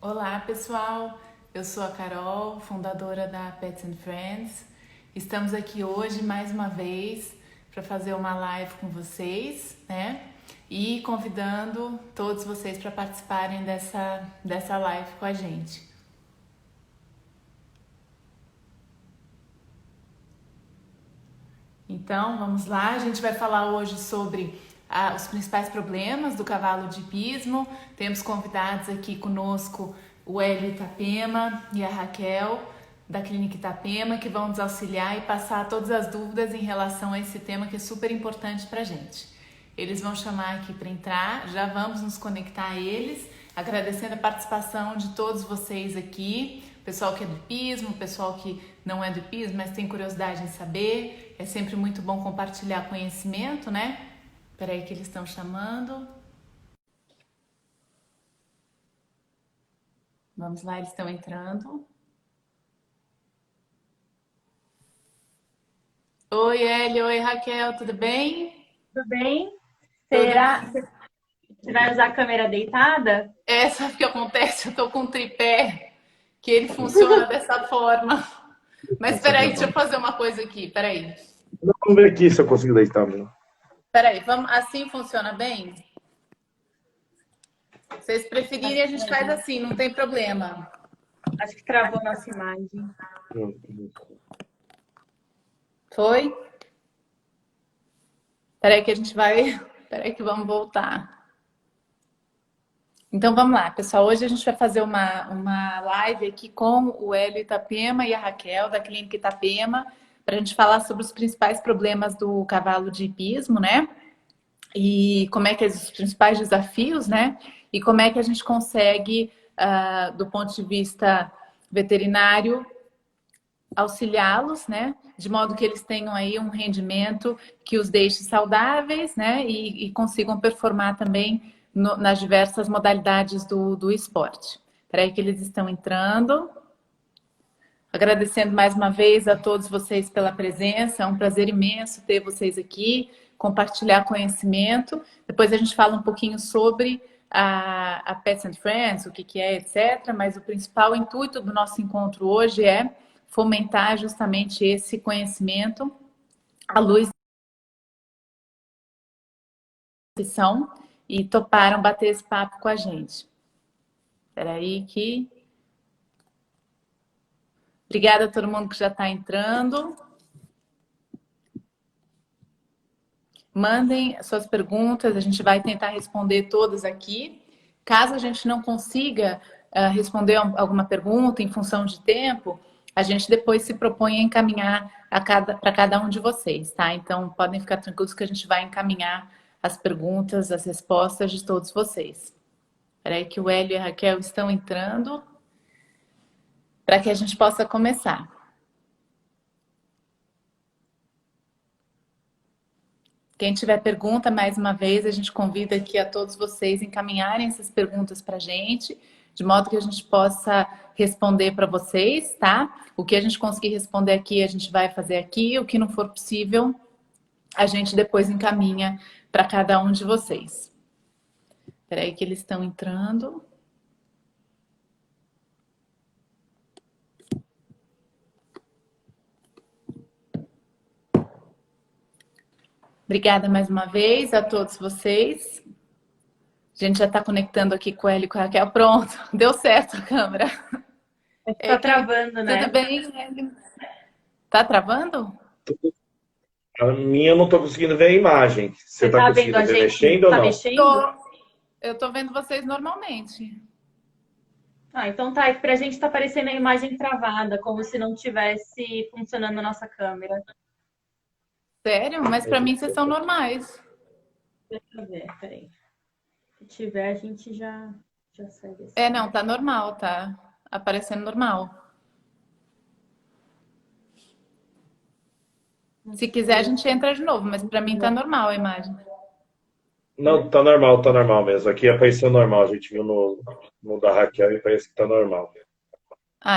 Olá, pessoal. Eu sou a Carol, fundadora da Pets and Friends. Estamos aqui hoje mais uma vez para fazer uma live com vocês, né? E convidando todos vocês para participarem dessa live com a gente. Então, vamos lá. A gente vai falar hoje sobre os principais problemas do cavalo de hipismo. Temos convidados aqui conosco o Hélio Itapema e a Raquel, da Clínica Itapema, que vão nos auxiliar e passar todas as dúvidas em relação a esse tema que é super importante para a gente. Eles vão chamar aqui para entrar, já vamos nos conectar a eles, agradecendo a participação de todos vocês aqui, pessoal que é do hipismo, pessoal que não é do hipismo, mas tem curiosidade em saber. É sempre muito bom compartilhar conhecimento, né? Peraí que eles estão chamando. Vamos lá, eles estão entrando. Oi, Hélio, oi, Raquel, tudo bem? Tudo bem? Tudo Será bem. que você vai usar a câmera deitada? Sabe o que acontece? Eu tô com um tripé que ele funciona dessa forma. Mas peraí, deixa eu fazer uma coisa aqui, peraí. Vamos ver aqui se eu consigo deitar mesmo. Peraí, vamos, assim funciona bem? Se vocês preferirem, a gente faz assim, não tem problema. Acho que travou nossa imagem. Foi? Peraí que a gente vai... Peraí que vamos voltar. Então vamos lá, pessoal. Hoje a gente vai fazer uma live aqui com o Hélio Itapema e a Raquel, da Clínica Itapema, para a gente falar sobre os principais problemas do cavalo de hipismo, né? E como é que os principais desafios, né? E como é que a gente consegue, do ponto de vista veterinário, auxiliá-los, né? De modo que eles tenham aí um rendimento que os deixe saudáveis, né? E consigam performar também nas diversas modalidades do esporte. Espera aí que eles estão entrando. Agradecendo mais uma vez a todos vocês pela presença. É um prazer imenso ter vocês aqui, compartilhar conhecimento. Depois a gente fala um pouquinho sobre a Pets and Friends, o que é, etc. Mas o principal intuito do nosso encontro hoje é fomentar justamente esse conhecimento à luz da são e toparam bater esse papo com a gente. Espera aí que... Obrigada a todo mundo que já está entrando. Mandem suas perguntas, a gente vai tentar responder todas aqui. Caso a gente não consiga responder alguma pergunta em função de tempo, a gente depois se propõe a encaminhar para cada um de vocês, tá? Então, podem ficar tranquilos que a gente vai encaminhar as perguntas, as respostas de todos vocês. Espera aí que o Hélio e a Raquel estão entrando para que a gente possa começar. Quem tiver pergunta, mais uma vez, a gente convida aqui a todos vocês encaminharem essas perguntas para a gente, de modo que a gente possa responder para vocês, tá? O que a gente conseguir responder aqui, a gente vai fazer aqui. O que não for possível, a gente depois encaminha para cada um de vocês. Espera aí que eles estão entrando. Obrigada mais uma vez a todos vocês. A gente já está conectando aqui com o Hélio e com a Raquel. Pronto, deu certo a câmera. Tá travando, né? Tudo bem, Hélio? Tá travando? A minha eu não estou conseguindo ver a imagem. Você Você está tá vendo conseguindo a ver gente? mexendo ou Tá não? mexendo? Eu tô vendo vocês normalmente. Ah, então tá. Pra gente tá aparecendo a imagem travada, como se não tivesse funcionando a nossa câmera. Sério? Mas pra mim vocês são normais. Deixa eu ver, peraí. Se tiver, a gente já segue assim. Não, tá normal, tá aparecendo normal. Se quiser, a gente entra de novo, mas pra mim tá normal a imagem. Não, tá normal mesmo. Aqui apareceu normal. A gente viu no da Raquel e parece que tá normal.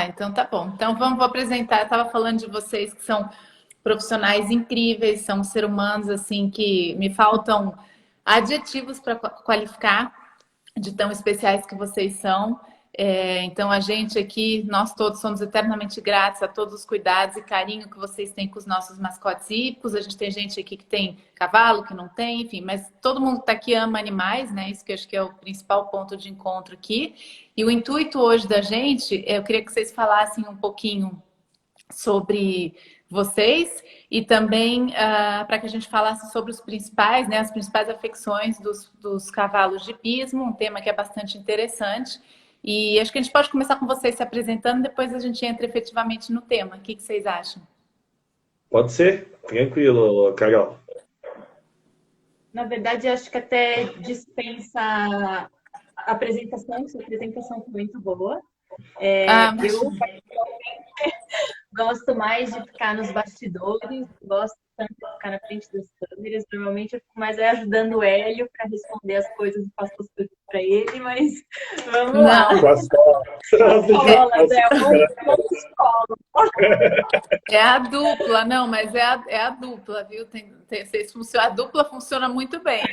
Então tá bom. Então vou apresentar. Eu tava falando de vocês que são profissionais incríveis, são seres humanos assim que me faltam adjetivos para qualificar de tão especiais que vocês são. Então, a gente aqui, nós todos somos eternamente gratos a todos os cuidados e carinho que vocês têm com os nossos mascotes hípicos. A gente tem gente aqui que tem cavalo, que não tem, enfim, mas todo mundo que está aqui ama animais, né? Isso que eu acho que é o principal ponto de encontro aqui. E o intuito hoje da gente, eu queria que vocês falassem um pouquinho sobre vocês e também para que a gente falasse sobre os principais, né, as principais afecções dos cavalos de hipismo, um tema que é bastante interessante. E acho que a gente pode começar com vocês se apresentando, depois a gente entra efetivamente no tema. O que vocês acham? Pode ser? Tranquilo, Carol. Na verdade, acho que até dispensa a apresentação, sua apresentação foi muito boa. Eu gosto mais de ficar nos bastidores, gosto tanto de ficar na frente das câmeras. Normalmente eu fico mais ajudando o Hélio para responder as coisas e passo as coisas para ele, mas vamos lá. É a dupla, não, mas é a dupla, viu? A dupla funciona muito bem.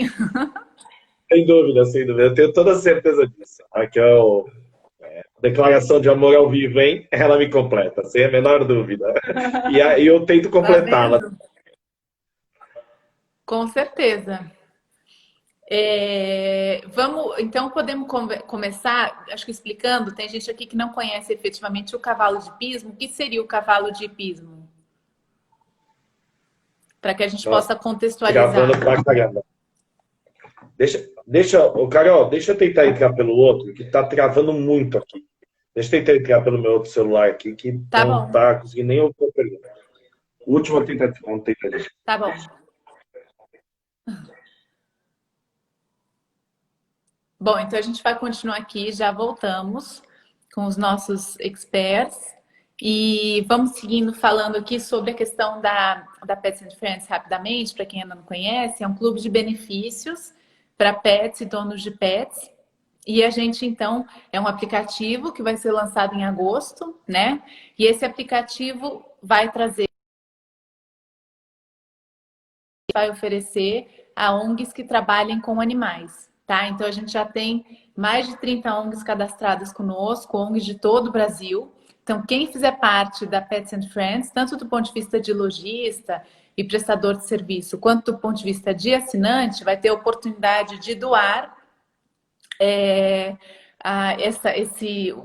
Sem dúvida, sem dúvida. Eu tenho toda a certeza disso. Aqui é o declaração de amor ao vivo, hein? Ela me completa, sem a menor dúvida. E aí eu tento completá-la. Tá, com certeza. Então podemos começar, acho que explicando, tem gente aqui que não conhece efetivamente o cavalo de hipismo. O que seria o cavalo de hipismo? Para que a gente possa contextualizar. Gravando pra caramba. Carol, deixa eu tentar entrar pelo outro, que tá travando muito aqui. Deixa eu tentar entrar pelo meu outro celular aqui, que não tá conseguindo nem ouvir a pergunta. Última tentativa. Tá bom. Bom, então a gente vai continuar aqui, já voltamos com os nossos experts e vamos seguindo falando aqui sobre a questão da Pets and Friends rapidamente, para quem ainda não conhece, é um clube de benefícios para pets e donos de pets. E a gente, então, é um aplicativo que vai ser lançado em agosto, né? E esse aplicativo vai oferecer a ONGs que trabalhem com animais, tá? Então, a gente já tem mais de 30 ONGs cadastradas conosco, ONGs de todo o Brasil. Então, quem fizer parte da Pets and Friends, tanto do ponto de vista de lojista e prestador de serviço, quanto do ponto de vista de assinante, vai ter a oportunidade de doar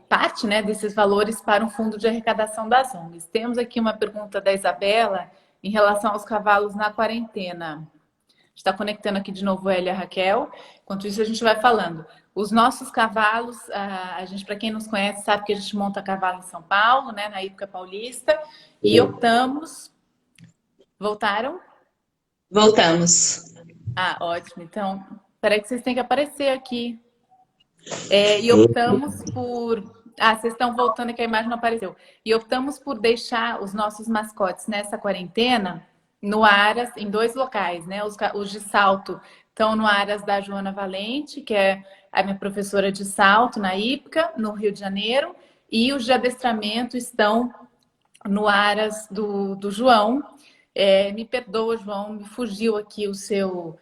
parte, né, desses valores para um fundo de arrecadação das ONGs. Temos aqui uma pergunta da Isabela em relação aos cavalos na quarentena. Está conectando aqui de novo ela e a Raquel. Enquanto isso, a gente vai falando. Os nossos cavalos, a gente, para quem nos conhece, sabe que a gente monta cavalo em São Paulo, né, na Hípica Paulista, e optamos... Voltaram? Voltamos. Ah, ótimo. Então, peraí que vocês têm que aparecer aqui. E optamos por... vocês estão voltando que a imagem não apareceu. E optamos por deixar os nossos mascotes nessa quarentena no Aras, em 2 locais, né? Os de salto estão no Aras da Joana Valente, que é a minha professora de salto na Hípica, no Rio de Janeiro, e os de adestramento estão no Aras do João. Me perdoa, João, me fugiu aqui o seu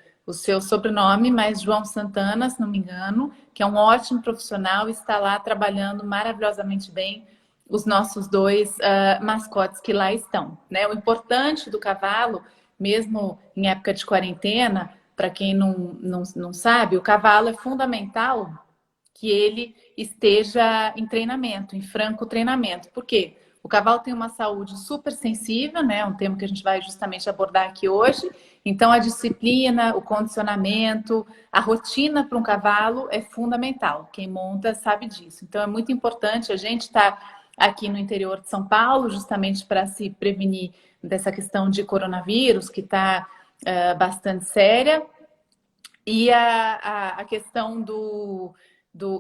sobrenome, mas João Santana, se não me engano, que é um ótimo profissional, está lá trabalhando maravilhosamente bem os nossos 2 mascotes que lá estão, né? O importante do cavalo, mesmo em época de quarentena, para quem não sabe, o cavalo é fundamental que ele esteja em treinamento, em franco treinamento. Por quê? O cavalo tem uma saúde super sensível, né? Um tema que a gente vai justamente abordar aqui hoje. Então, a disciplina, o condicionamento, a rotina para um cavalo é fundamental. Quem monta sabe disso. Então, é muito importante a gente estar aqui no interior de São Paulo, justamente para se prevenir dessa questão de coronavírus, que está bastante séria. E a questão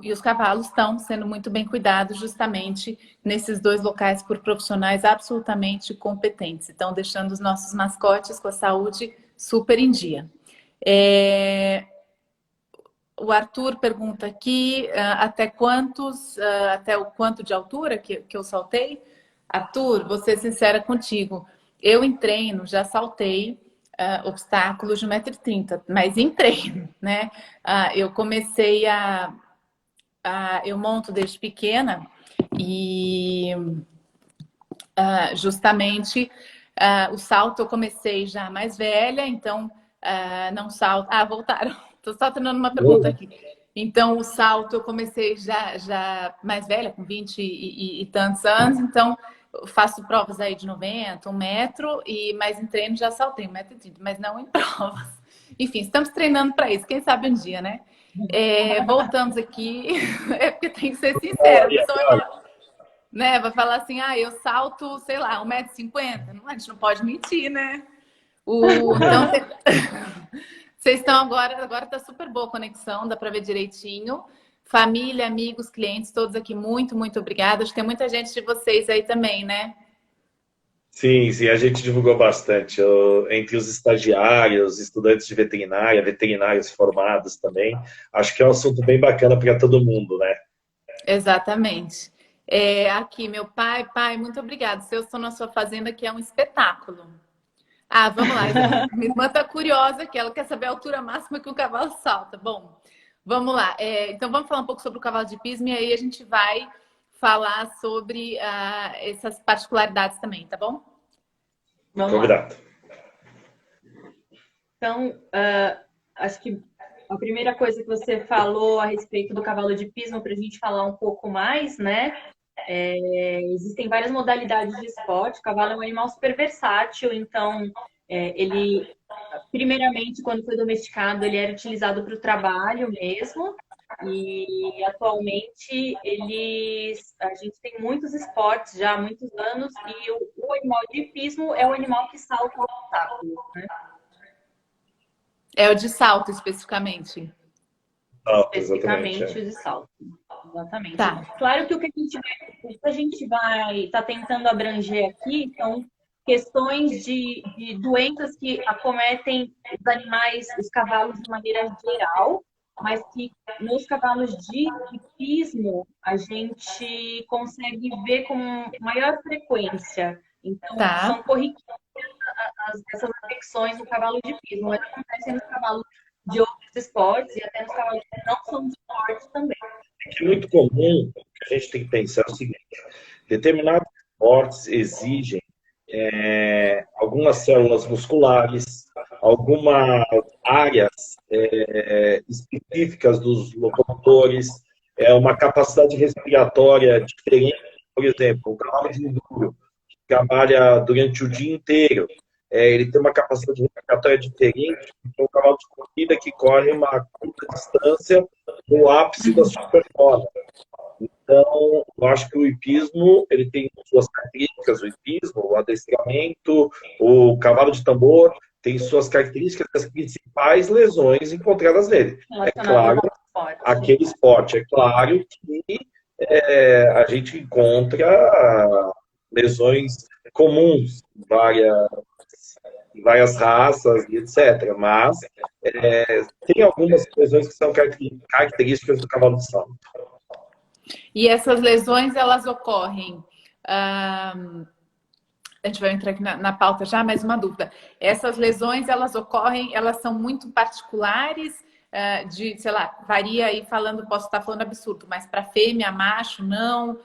e os cavalos estão sendo muito bem cuidados justamente nesses 2 locais por profissionais absolutamente competentes. Então, deixando os nossos mascotes com a saúde super em dia. O Arthur pergunta aqui até o quanto de altura que eu saltei. Arthur, vou ser sincera contigo. Eu em treino já saltei obstáculos de 1,30 m, mas em treino, né? Eu comecei eu monto desde pequena e justamente o salto eu comecei já mais velha, então não salto. Voltaram. Estou só terminando uma pergunta aqui. Então, o salto eu comecei já mais velha, com 20 e tantos anos, então eu faço provas aí de 90, 1 metro, mas em treino já saltei 1,30 m, mas não em provas. Enfim, estamos treinando para isso, quem sabe um dia, né? Voltamos aqui, porque tem que ser sincera, a pessoa né, vai falar assim, eu salto, sei lá, 1,50 m. A gente não pode mentir, né? Então, vocês estão agora tá super boa a conexão, dá para ver direitinho. Família, amigos, clientes, todos aqui, muito, muito obrigada. Acho que tem muita gente de vocês aí também, né? Sim, sim, a gente divulgou bastante. Entre os estagiários, estudantes de veterinária, veterinários formados também. Acho que é um assunto bem bacana para todo mundo, né? Exatamente. Aqui, meu pai, muito obrigado. Se eu estou na sua fazenda, que é um espetáculo. Vamos lá. Minha irmã está curiosa que ela quer saber a altura máxima que o cavalo salta. Bom, vamos lá. Então, vamos falar um pouco sobre o cavalo de pismo e aí a gente vai falar sobre essas particularidades também, tá bom? Vamos Convidado. lá. Então, acho que a primeira coisa que você falou a respeito do cavalo de pismo, para a gente falar um pouco mais, né? Existem várias modalidades de esporte. O cavalo é um animal super versátil, então ele, primeiramente, quando foi domesticado, ele era utilizado para o trabalho mesmo. E atualmente a gente tem muitos esportes já há muitos anos e o animal de hipismo é o animal que salta obstáculos, né? É o de salto, especificamente. Especificamente o de salto. Exatamente. Tá. Claro que o que a gente vai estar tentando abranger aqui são questões de doenças que acometem os animais, os cavalos de maneira geral, mas que nos cavalos de hipismo a gente consegue ver com maior frequência. Então, são corriqueiras essas infecções no cavalo de hipismo, mas acontecem nos cavalos de outros esportes e até nos cavalos que não são de esporte também. É muito comum, a gente tem que pensar o seguinte, determinados esportes exigem algumas células musculares, algumas áreas específicas dos locomotores, uma capacidade respiratória diferente. Por exemplo, o cavalo de enduro, que trabalha durante o dia inteiro, ele tem uma capacidade respiratória diferente do cavalo de corrida que corre uma curta distância no ápice da sua performance. Então, eu acho que o hipismo, ele tem suas características, o hipismo, o adestramento, o cavalo de tambor, tem suas características, as principais lesões encontradas nele. É claro, aquele esporte, é claro que a gente encontra lesões comuns, várias raças e etc. Mas tem algumas lesões que são características do cavalo de salto. E essas lesões, elas ocorrem... a gente vai entrar aqui na pauta já, mais uma dúvida. Essas lesões, elas ocorrem, elas são muito particulares, sei lá, varia aí falando, posso estar falando absurdo, mas para fêmea, macho, não.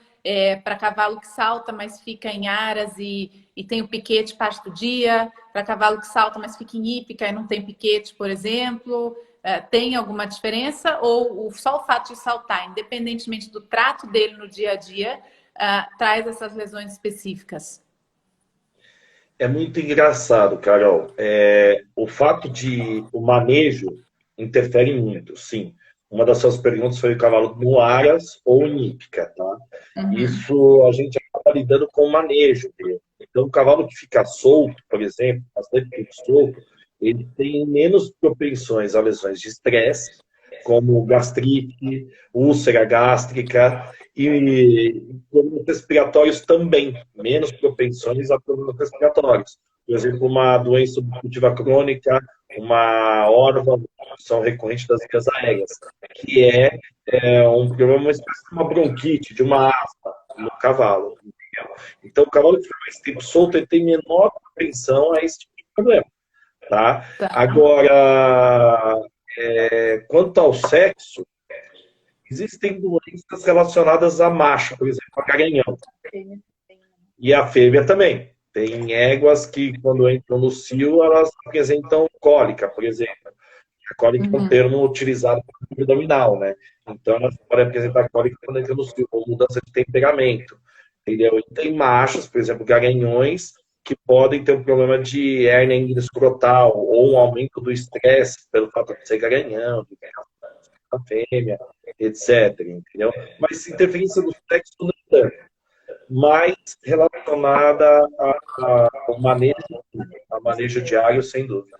Para cavalo que salta, mas fica em aras e tem o piquete parte do dia. Para cavalo que salta, mas fica em hípica e não tem piquete, por exemplo. Tem alguma diferença? Ou só o fato de saltar, independentemente do trato dele no dia a dia, traz essas lesões específicas? É muito engraçado, Carol. O fato de o manejo interfere muito, sim. Uma das suas perguntas foi o cavalo no aras ou em hípica, tá? Uhum. Isso a gente acaba lidando com o manejo dele. Então, o cavalo que fica solto, por exemplo, bastante tempo solto, ele tem menos propensões a lesões de estresse, como gastrite, úlcera gástrica e problemas respiratórios também, menos propensões a problemas respiratórios. Por exemplo, uma doença obstrutiva crônica, uma órfã, são recorrente das vias aéreas, que um problema, uma espécie de uma bronquite, de uma asma no cavalo. Entendeu? Então, o cavalo que fica mais tempo solto, ele tem menor propensão a esse tipo de problema. Tá? Agora, quanto ao sexo, existem doenças relacionadas à macho, por exemplo, a garanhão. E a fêmea também. Tem éguas que, quando entram no cio, elas apresentam cólica, por exemplo. A cólica é um termo utilizado para o abdominal, né? Então, elas podem apresentar cólica quando entram no cio, ou mudança de temperamento. Entendeu? E tem machos, por exemplo, garanhões, que podem ter um problema de hérnia escrotal, ou um aumento do estresse pelo fato de ser garanhão, de a fêmea, etc. Entendeu? Mas interferência do sexo não é tanto, mais relacionada ao manejo diário, sem dúvida.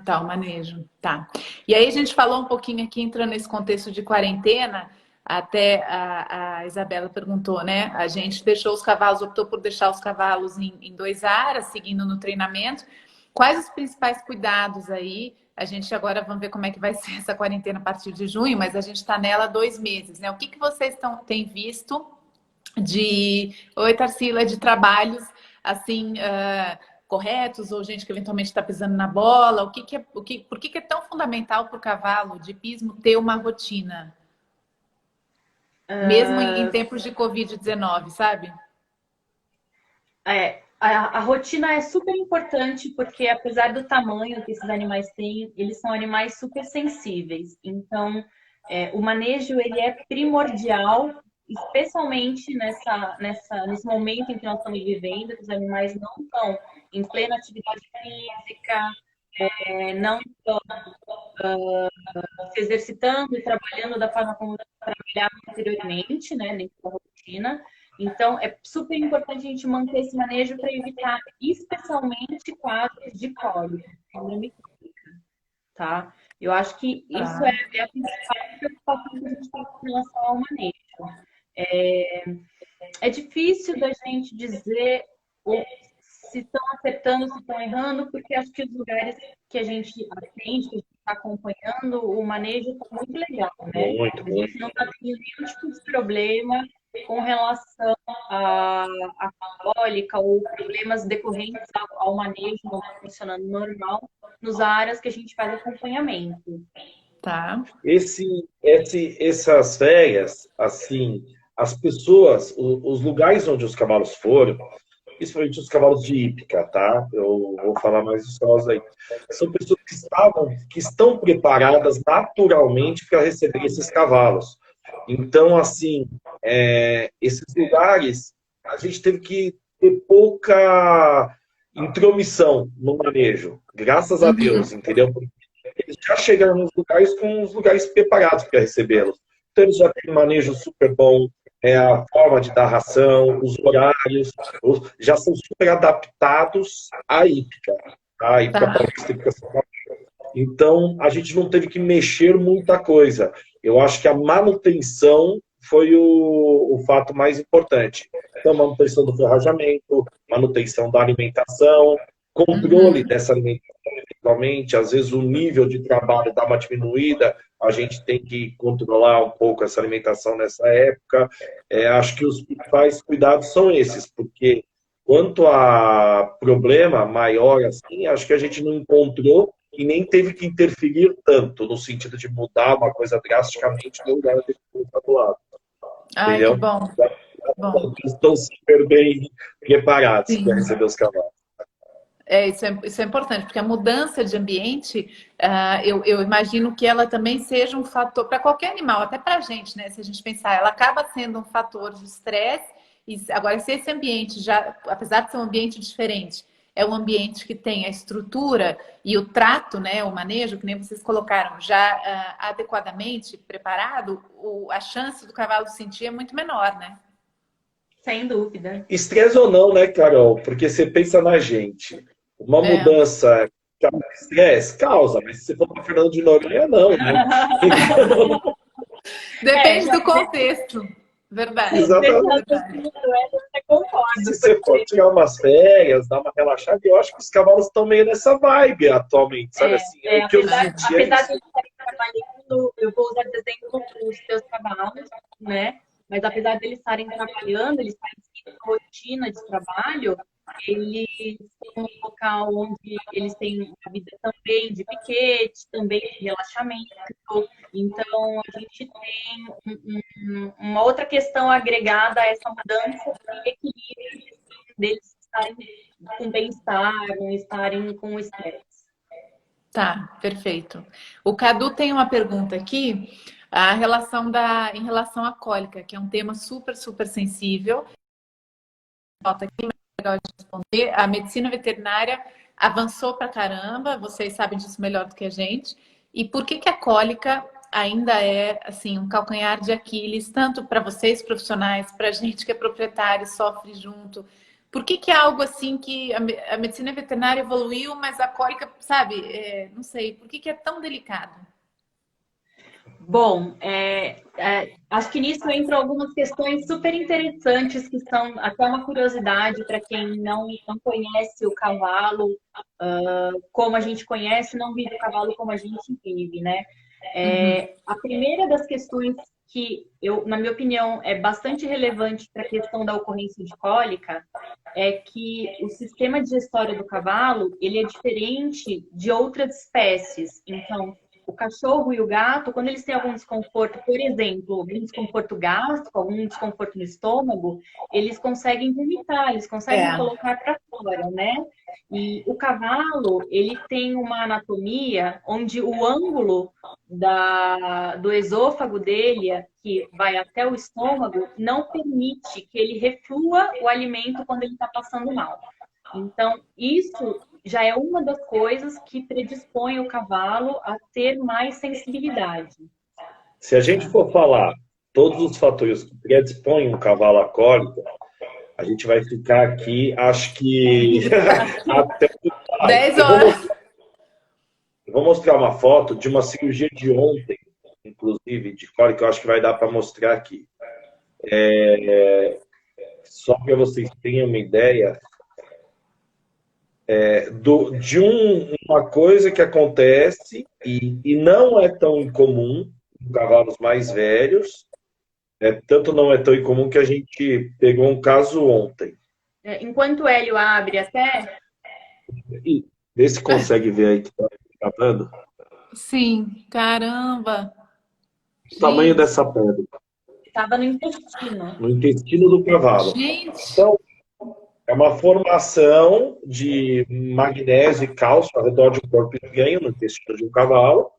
Tá, o manejo. Tá. E aí a gente falou um pouquinho aqui, entrando nesse contexto de quarentena, até a Isabela perguntou, né? A gente deixou os cavalos, optou por deixar os cavalos em 2 aras, seguindo no treinamento. Quais os principais cuidados aí? A gente agora vamos ver como é que vai ser essa quarentena a partir de junho, mas a gente está nela há 2 meses, né? O que vocês têm visto Oi, Tarsila, de trabalhos assim corretos, ou gente que eventualmente está pisando na bola? Por que é tão fundamental para o cavalo de hipismo ter uma rotina? Mesmo em tempos de Covid-19, sabe? A rotina é super importante porque, apesar do tamanho que esses animais têm, eles são animais super sensíveis. Então, o manejo ele é primordial, especialmente nesse momento em que nós estamos vivendo, que os animais não estão em plena atividade física, não estão se exercitando e trabalhando da forma como trabalhavam anteriormente, né, dentro da rotina. Então, é super importante a gente manter esse manejo para evitar, especialmente, quadros de cólica, síndrome crónica, tá? Eu acho que isso é a principal preocupação que a gente tem com relação ao manejo. É difícil da gente dizer se estão acertando, se estão errando, porque acho que os lugares que a gente atende, que a gente está acompanhando, o manejo está muito legal, né? Muito, a gente não está tendo nenhum tipo de problema com relação à cólica ou problemas decorrentes ao manejo não funcionando normal nos áreas que a gente faz acompanhamento. Tá. Essas férias, assim, as pessoas, os lugares onde os cavalos foram, principalmente os cavalos de hípica, tá? Eu vou falar mais dos cavalos aí. São pessoas que estão preparadas naturalmente para receber esses cavalos. Então, assim, esses lugares, a gente teve que ter pouca intromissão no manejo, graças a Deus, entendeu? Porque eles já chegaram nos lugares com os lugares preparados para recebê-los. Então, eles já têm um manejo super bom, a forma de dar ração, os horários, já são super adaptados à hípica, tá? A hípica paulista, hípica São Paulo. Então, a gente não teve que mexer muita coisa. Eu acho que a manutenção foi o fato mais importante. Então, manutenção do ferrajamento, manutenção da alimentação, controle dessa alimentação, eventualmente. Às vezes, o nível de trabalho dá uma diminuída, a gente tem que controlar um pouco essa alimentação nessa época. Acho que os principais cuidados são esses, porque quanto a problema maior, assim, acho que a gente não encontrou e nem teve que interferir tanto, no sentido de mudar uma coisa drasticamente no lugar de do lado. Ai, entendeu? que bom. Eles estão super bem preparados para receber os cavalos. Isso é importante, porque a mudança de ambiente, eu imagino que ela também seja um fator para qualquer animal, até para a gente, né? Se a gente pensar, ela acaba sendo um fator de estresse. Agora, se esse ambiente já, apesar de ser um ambiente diferente, é um ambiente que tem a estrutura e o trato, né, o manejo, que nem vocês colocaram, já adequadamente preparado, a chance do cavalo sentir é muito menor, né? Sem dúvida. Estresse ou não, né, Carol? Porque você pensa na gente. Uma mudança causa estresse? Causa, mas se você for para Fernando de Noronha, não. Né? Depende do contexto. Verdade. Exatamente. Se você for tirar umas férias, dar uma relaxada, eu acho que os cavalos estão meio nessa vibe atualmente, sabe assim? O que eu senti apesar de eles estarem trabalhando, eu vou usar exemplo dos seus cavalos, né? Mas apesar de eles estarem trabalhando, eles estarem seguindo rotina de trabalho, eles são um local onde eles têm uma vida também de piquete, também de relaxamento. Então, a gente tem uma outra questão agregada a essa mudança de equilíbrio deles estarem com bem-estar, não estarem com estresse. Tá, perfeito. O Cadu tem uma pergunta aqui, em relação à cólica, que é um tema super, super sensível. Nota aqui, mas é legal de responder. A medicina veterinária avançou pra caramba, vocês sabem disso melhor do que a gente. E por que que a cólica ainda é assim um calcanhar de Aquiles, tanto para vocês profissionais, para a gente que é proprietário, sofre junto? Por que que é algo assim que a medicina veterinária evoluiu, mas a cólica, sabe, não sei, por que que é tão delicado? Bom, acho que nisso entram algumas questões super interessantes, que são até uma curiosidade para quem não conhece o cavalo, como a gente conhece, não vive o cavalo como a gente vive, né? A primeira das questões que na minha opinião, é bastante relevante para a questão da ocorrência de cólica é que o sistema digestório do cavalo, ele é diferente de outras espécies. Então, o cachorro e o gato, quando eles têm algum desconforto, por exemplo, algum desconforto gástrico, algum desconforto no estômago, eles conseguem vomitar, eles conseguem colocar para fora, né? E o cavalo, ele tem uma anatomia onde o ângulo do esôfago dele, que vai até o estômago, não permite que ele reflua o alimento quando ele está passando mal. Então, isso já é uma das coisas que predispõe o cavalo a ter mais sensibilidade. Se a gente for falar todos os fatores que predispõem um cavalo à cólica, a gente vai ficar aqui, acho que até 10 horas. Eu vou mostrar uma foto de uma cirurgia de ontem, inclusive, de cólica, que eu acho que vai dar para mostrar aqui. Só para vocês terem uma ideia de uma coisa que acontece e não é tão incomum em cavalos mais velhos, tanto não é tão incomum que a gente pegou um caso ontem. Enquanto o Hélio abre até... E vê se consegue ver aí que está gravando. Sim, caramba. O tamanho dessa pedra. Estava no intestino. No intestino do cavalo. Gente. Então, é uma formação de magnésio e cálcio ao redor de um corpo estranho no intestino de um cavalo,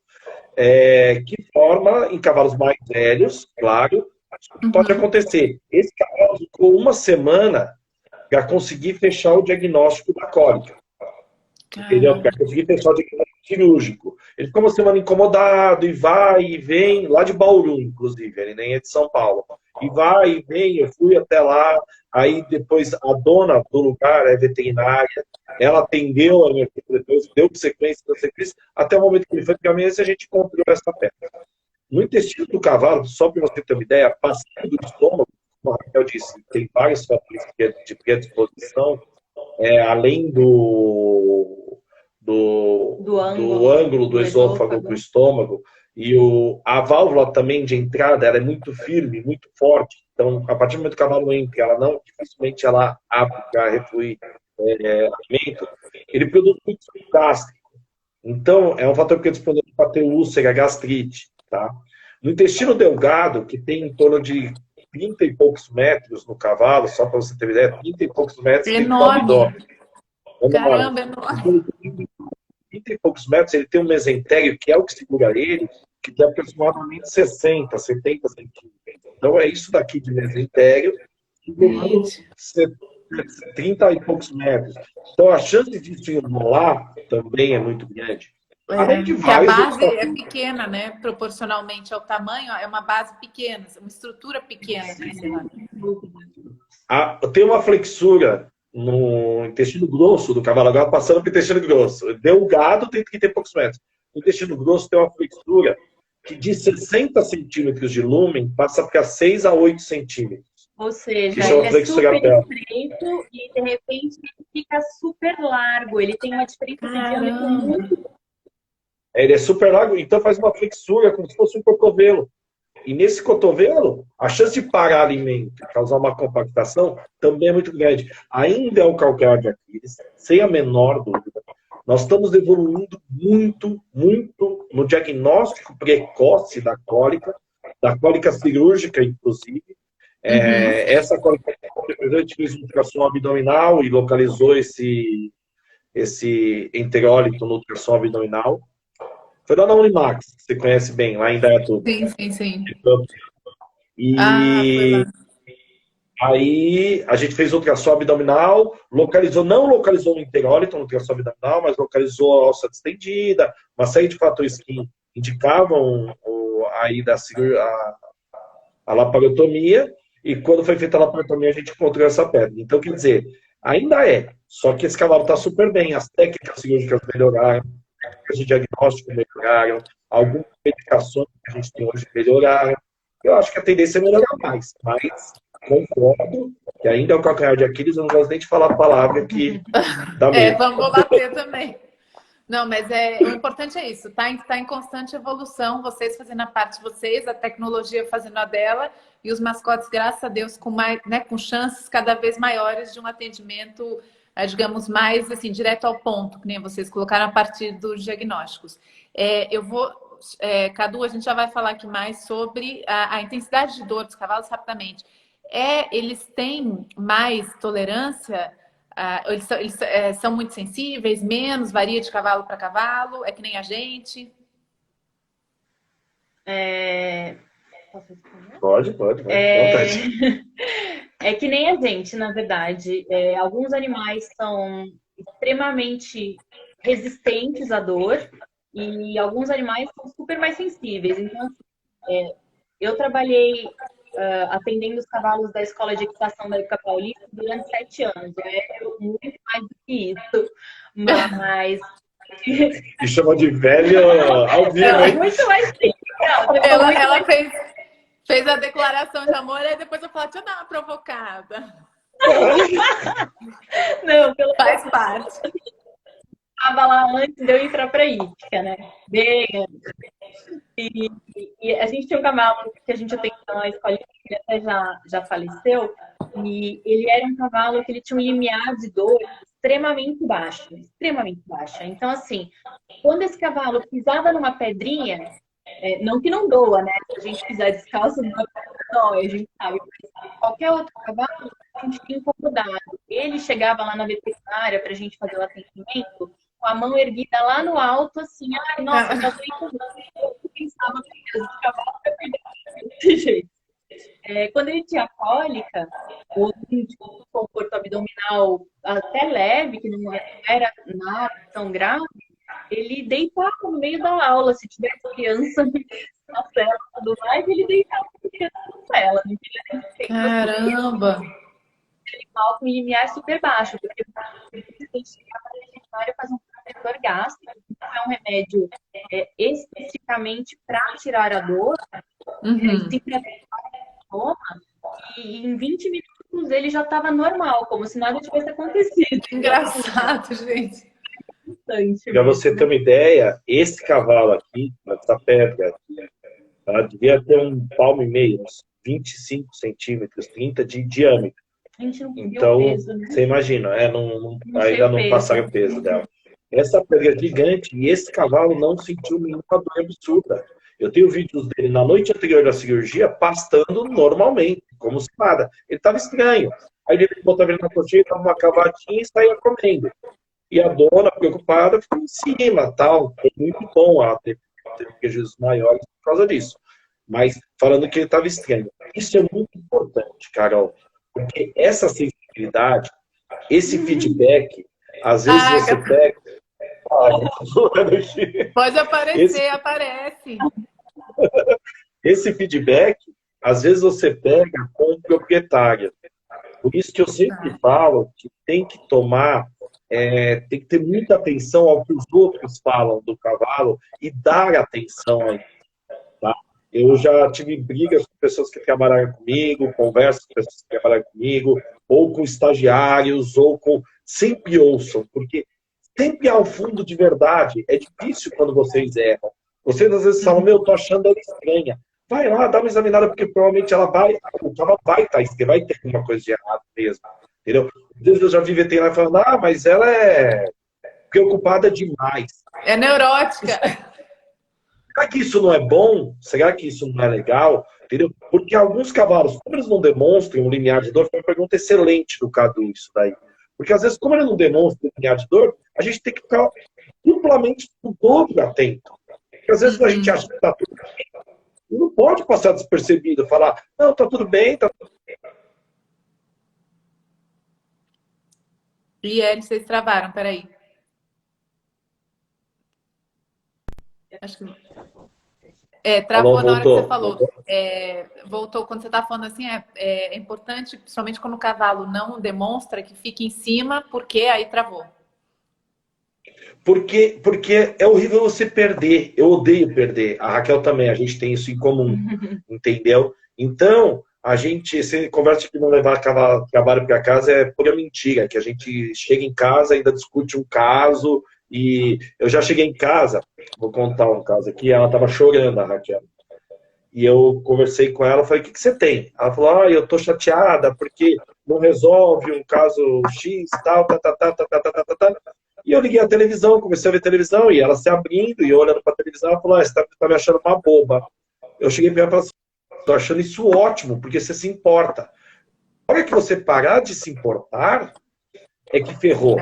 que forma em cavalos mais velhos, claro, pode acontecer. Esse cavalo ficou uma semana para conseguir fechar o diagnóstico da cólica. Entendeu? Para conseguir fechar o diagnóstico cirúrgico. Ele ficou uma semana incomodado e vai e vem, lá de Bauru, inclusive, ele nem é de São Paulo. E vai e vem, eu fui até lá, aí depois a dona do lugar é veterinária, ela atendeu a minha filha, depois deu sequência, até o momento que ele foi para a mesa, a gente comprou essa pedra. No intestino do cavalo, só para você ter uma ideia, passando do estômago, como a Raquel disse, tem vários fatores de predisposição, além do ângulo do esôfago para o estômago, e a válvula também de entrada, ela é muito firme, muito forte. Então, a partir do momento que o cavalo entra, dificilmente ela abre para refluir alimento, ele produz muito suco gástrico. Então, é um fator que é disponível para ter úlcera, gastrite. Tá? No intestino delgado, que tem em torno de 30 e poucos metros no cavalo, só para você ter ideia, 30 e poucos metros, enorme. Caramba, enorme. 30 e poucos metros, ele tem um mesentério, que é o que segura ele, que tem aproximadamente 60, 70 centímetros. Então, é isso daqui de mesentério, que tem 30 e poucos metros. Então, a chance disso enrolar também é muito grande. Além de a base é pequena, né? Proporcionalmente ao tamanho, é uma base pequena, uma estrutura pequena. Tem uma flexura no intestino grosso do cavalo, agora passando para o intestino grosso. Delgado tem que ter poucos metros. O intestino grosso tem uma flexura que de 60 centímetros de lumen passa para 6 a 8 centímetros. Ou seja, ele é super estreito e de repente ele fica super largo. Ele tem uma diferença de diâmetro muito... Ele é super largo, então faz uma flexura como se fosse um cotovelo. E nesse cotovelo, a chance de parar alimento e causar uma compactação também é muito grande. Ainda é o calcanhar de Aquiles, sem a menor dúvida. Nós estamos evoluindo muito, muito no diagnóstico precoce da cólica cirúrgica, inclusive. Essa cólica, a gente fez um ultrassom abdominal e localizou esse enterólito no ultrassom abdominal. Foi lá na Unimax, que você conhece bem, lá em Dayatuba. Sim, sim, sim. Foi E lá. aí a gente fez ultrassom abdominal, não localizou o enterólito no ultrassom abdominal, mas localizou a alça distendida, uma série de fatores que indicavam aí a laparotomia, e quando foi feita a laparotomia a gente encontrou essa pedra. Então, quer dizer, ainda só que esse cavalo está super bem, as técnicas cirúrgicas melhoraram, as técnicas de diagnóstico melhoraram, algumas medicações que a gente tem hoje melhoraram. Eu acho que a tendência é melhorar mais, mas concordo que ainda é o calcanhar de Aquiles, eu não gosto nem de falar a palavra que dá medo. Vamos bater também. Não, mas o importante é isso, tá em constante evolução, vocês fazendo a parte de vocês, a tecnologia fazendo a dela, e os mascotes, graças a Deus, com chances cada vez maiores de um atendimento, digamos, mais assim, direto ao ponto, que nem vocês colocaram a partir dos diagnósticos. Cadu, a gente já vai falar aqui mais sobre a intensidade de dor dos cavalos rapidamente. Eles têm mais tolerância? Eles são muito sensíveis, menos, varia de cavalo para cavalo? É que nem a gente? Posso responder? Pode. É que nem a gente, na verdade. Alguns animais são extremamente resistentes à dor e alguns animais são super mais sensíveis. Então, eu trabalhei atendendo os cavalos da Escola de Equitação da Época Paulista durante 7 anos. Muito mais do que isso. Mas... E chama de velho ao vivo, hein? Muito mais tempo. Ela fez a declaração de amor e depois eu falo, deixa eu dar uma provocada. Não, Faz parte. Estava lá antes de eu entrar para a hípica, né? Bem antes. E a gente tinha um cavalo que a gente atendeu na escola, ele até já faleceu, e ele era um cavalo que ele tinha um limiar de dor extremamente baixo. Então, assim, quando esse cavalo pisava numa pedrinha, não que não doa, né? Se a gente pisar descalço, não dói, a gente sabe. Mas qualquer outro cavalo, a gente tinha incomodado. Ele chegava lá na veterinária para a gente fazer o atendimento, com a mão erguida lá no alto, assim, ai, nossa, já tô incomodado. Eu pensava que o cavalo vai perder desse jeito. Quando ele tinha cólica, ou um desconforto abdominal até leve, que não era nada tão grave, ele deitava no meio da aula. Se tivesse criança na cela e tudo mais, ele deitava com criança na cela. Caramba! Ele mal com limiar super baixo, porque ele tem que chegar para a veterinária fazer um protetor gástrico. Então, é um remédio especificamente para tirar a dor. Toma, e em 20 minutos ele já estava normal, como se nada tivesse acontecido. Engraçado, gente. Para você ter uma ideia, esse cavalo aqui, essa pedra aqui, ela devia ter um palmo e meio, uns 25 centímetros, 30 de diâmetro. A gente não então, o peso, né? Você imagina, ainda não passaram o peso dela. Essa pedra é gigante e esse cavalo não sentiu nenhuma dor absurda. Eu tenho vídeos dele na noite anterior da cirurgia pastando normalmente, como se nada. Ele estava estranho. Aí ele botava ele na cocheira, dava uma cavadinha e saía comendo. E a dona, preocupada, ficou em cima, tal. Foi muito bom, ela teve prejuízos maiores por causa disso. Mas falando que ele estava estranho. Isso é muito importante, Carol, porque essa sensibilidade, esse feedback, às vezes você pega... Pode aparecer, aparece. Esse feedback, às vezes você pega com o proprietário. Por isso que eu sempre falo que tem que tomar, tem que ter muita atenção ao que os outros falam do cavalo e dar atenção a isso. Tá? Eu já tive brigas com pessoas que trabalharam comigo, conversas com pessoas que trabalharam comigo, ou com estagiários, ou com... Sempre ouçam, porque sempre há um fundo de verdade. É difícil quando vocês erram. Vocês às vezes falam, tô achando ela estranha. vai lá, dá uma examinada, porque provavelmente o cavalo vai vai ter alguma coisa de errado mesmo, entendeu? Às vezes eu já vi veterinário falando, mas ela é preocupada demais. É neurótica. Será que isso não é bom? Será que isso não é legal? Entendeu? Porque alguns cavalos, como eles não demonstram um limiar de dor, foi uma pergunta excelente do Cadu isso daí. Porque às vezes, como ele não demonstra um limiar de dor, a gente tem que ficar duplamente o dobro atento. Porque às vezes a gente acha que está tudo bem, e não pode passar despercebido, falar, não, está tudo bem, tá tudo E eles, vocês travaram, peraí. Acho que... travou Alô, na hora que você voltou. falou. Voltou quando você está falando assim, é importante, principalmente quando o cavalo não demonstra que fica em cima, porque aí travou. Porque é horrível você perder. Eu odeio perder. A Raquel também, a gente tem isso em comum, entendeu? Então, essa conversa de não levar trabalho para casa é pura mentira, que a gente chega em casa, ainda discute um caso, e eu já cheguei em casa, vou contar um caso aqui, ela estava chorando, a Raquel. E eu conversei com ela, falei, o que você tem? Ela falou, eu tô chateada porque não resolve um caso X, tal, tá. E eu liguei a televisão, comecei a ver televisão, e ela se abrindo, e eu olhando pra televisão, ela falou, você tá me achando uma boba. Eu cheguei pra ela e falei assim, tô achando isso ótimo, porque você se importa. A hora que você parar de se importar, é que ferrou.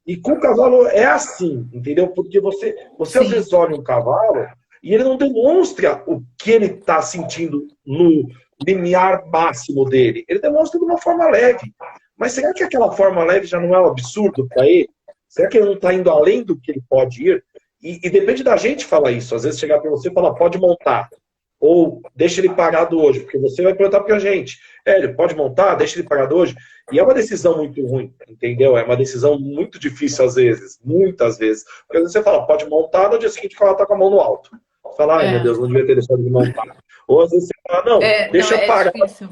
E com o cavalo é assim, entendeu? Porque você às vezes olha um cavalo e ele não demonstra o que ele está sentindo no limiar máximo dele. Ele demonstra de uma forma leve. Mas será que aquela forma leve já não é um absurdo para ele? Será que ele não está indo além do que ele pode ir? E depende da gente falar isso. Às vezes chegar para você e falar, pode montar. Ou deixa ele parado hoje, porque você vai perguntar para a gente. Ele pode montar, deixa ele parado hoje. E é uma decisão muito ruim, entendeu? É uma decisão muito difícil às vezes, muitas vezes. Porque às vezes você fala, pode montar, no dia seguinte o cara tá com a mão no alto. Você fala, ai meu Deus, não devia ter deixado de montar. Ou às vezes você fala, não, deixa parar. Difícil.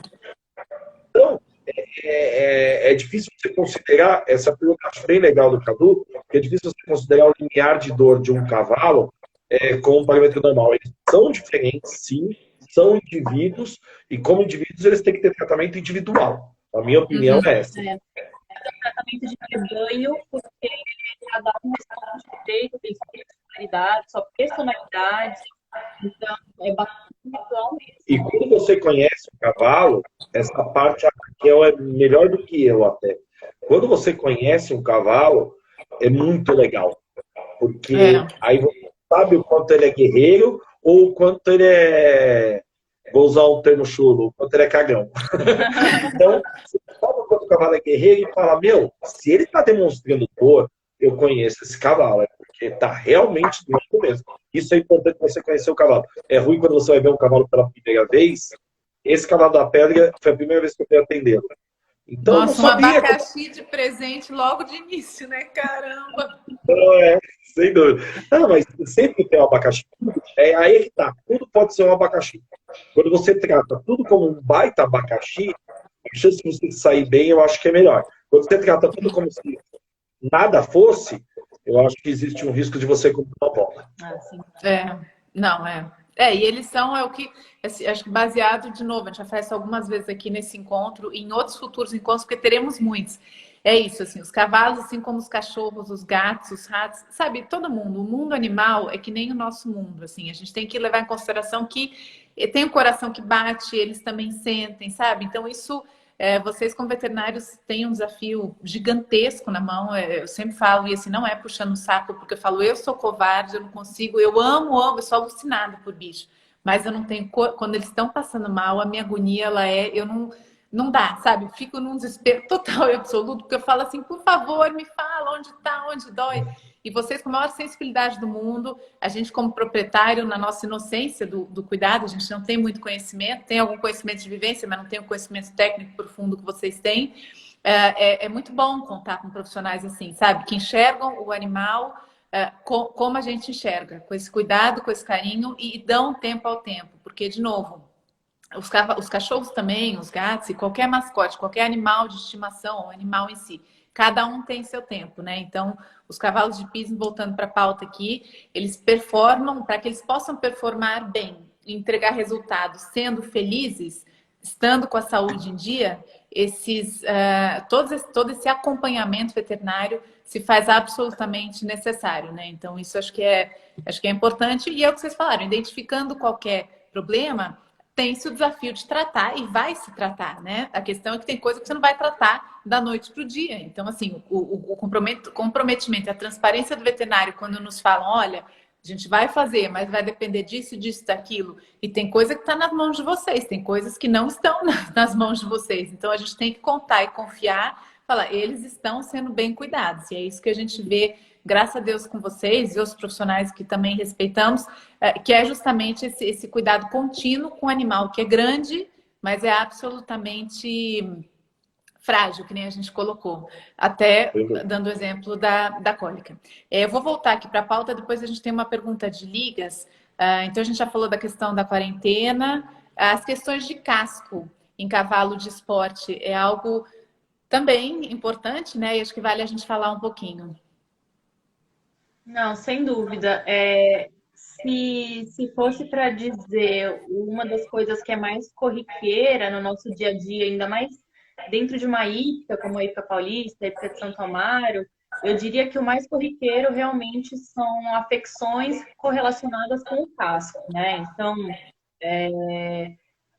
Então, é difícil você considerar, essa pergunta acho bem legal do Cadu, que é difícil você considerar o limiar de dor de um cavalo com um parâmetro normal. Eles são diferentes, sim, são indivíduos, e como indivíduos eles têm que ter tratamento individual. A minha opinião é essa. Tratamento de rebanho, porque cada um responde de um jeito, tem sua personalidade, então é bastante individual mesmo. E quando você conhece o cavalo, essa parte a Raquel é melhor do que eu até. Quando você conhece um cavalo, é muito legal. Porque aí você sabe o quanto ele é guerreiro ou o quanto ele é, vou usar um termo chulo, o quanto ele é cagão. Então, você sabe o quanto o cavalo é guerreiro e fala, se ele está demonstrando dor, eu conheço esse cavalo, é porque está realmente doendo mesmo. Isso é importante você conhecer o cavalo. É ruim quando você vai ver um cavalo pela primeira vez. Esse cavalo da pedra foi a primeira vez que eu fui atendê-lo. Então, nossa, não sabia um abacaxi de presente logo de início, né? Caramba! Não, sem dúvida. Não, mas sempre tem um abacaxi. Aí é que tá. Tudo pode ser um abacaxi. Quando você trata tudo como um baita abacaxi, a chance de você sair bem, eu acho que é melhor. Quando você trata tudo como se nada fosse, eu acho que existe um risco de você comer uma bola. E eles são, o que, assim, acho que baseado, de novo, a gente já faz isso algumas vezes aqui nesse encontro, e em outros futuros encontros, porque teremos muitos. É isso, assim, os cavalos, assim como os cachorros, os gatos, os ratos, sabe, todo mundo, o mundo animal é que nem o nosso mundo, assim, a gente tem que levar em consideração que tem um coração que bate, eles também sentem, sabe? Então isso, vocês como veterinários têm um desafio gigantesco na mão, eu sempre falo, e assim, não é puxando o saco, porque eu falo, eu sou covarde, eu não consigo, eu amo, eu sou alucinada por bicho, mas eu não tenho, quando eles estão passando mal, a minha agonia, eu não dá, sabe? Fico num desespero total e absoluto, porque eu falo assim, por favor, me fala onde tá, onde dói. E vocês, com a maior sensibilidade do mundo, a gente como proprietário, na nossa inocência do cuidado, a gente não tem muito conhecimento, tem algum conhecimento de vivência, mas não tem o conhecimento técnico profundo que vocês têm. É muito bom contar com profissionais assim, sabe? Que enxergam o animal como a gente enxerga, com esse cuidado, com esse carinho e dão tempo ao tempo. Porque, de novo, os cachorros também, os gatos e qualquer mascote, qualquer animal de estimação, ou animal em si, cada um tem seu tempo, né? Então, os cavalos de pismo, voltando para a pauta aqui, eles performam, para que eles possam performar bem, entregar resultados sendo felizes, estando com a saúde em dia, todo esse acompanhamento veterinário se faz absolutamente necessário, né? Então, isso acho que é importante, e é o que vocês falaram, identificando qualquer problema, tem-se o desafio de tratar e vai se tratar, né? A questão é que tem coisa que você não vai tratar da noite para o dia. Então, assim, o comprometimento, a transparência do veterinário, quando nos falam, olha, a gente vai fazer, mas vai depender disso, disso, daquilo. E tem coisa que está nas mãos de vocês, tem coisas que não estão nas mãos de vocês. Então, a gente tem que contar e confiar, falar, eles estão sendo bem cuidados. E é isso que a gente vê, graças a Deus, com vocês e os profissionais que também respeitamos, que é justamente esse cuidado contínuo com o animal, que é grande, mas é absolutamente frágil, que nem a gente colocou, até dando o exemplo da cólica. Eu vou voltar aqui para a pauta, depois a gente tem uma pergunta de ligas. Então, a gente já falou da questão da quarentena. As questões de casco em cavalo de esporte é algo também importante, né? E acho que vale a gente falar um pouquinho. Não, sem dúvida. Se fosse para dizer uma das coisas que é mais corriqueira no nosso dia a dia, ainda mais dentro de uma hípica, como a hípica paulista, a hípica de Santo Amaro, eu diria que o mais corriqueiro realmente são afecções correlacionadas com o casco, né? Então,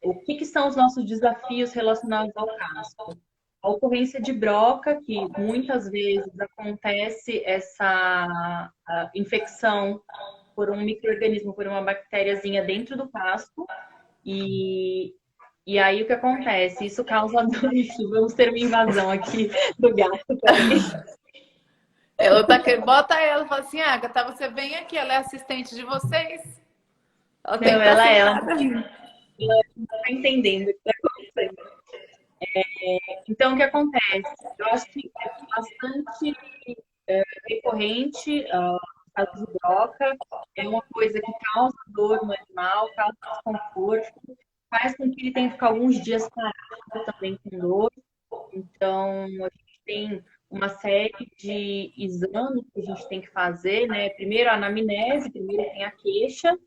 o que são os nossos desafios relacionados ao casco? A ocorrência de broca, que muitas vezes acontece essa infecção por um micro-organismo, por uma bactériazinha dentro do casco, e aí o que acontece? Isso causa dano. Vamos ter uma invasão aqui do gato. Ela tá querendo, bota ela e fala assim, Agatha, você vem aqui, ela é assistente de vocês. Ela tem Não, que ela não está entendendo o que está acontecendo. Então, o que acontece? Eu acho que é bastante recorrente caso de broca, é uma coisa que causa dor no animal, causa desconforto, faz com que ele tenha que ficar alguns dias parado também com dor. Então, a gente tem uma série de exames que a gente tem que fazer, né? Primeiro a anamnese, primeiro tem a queixa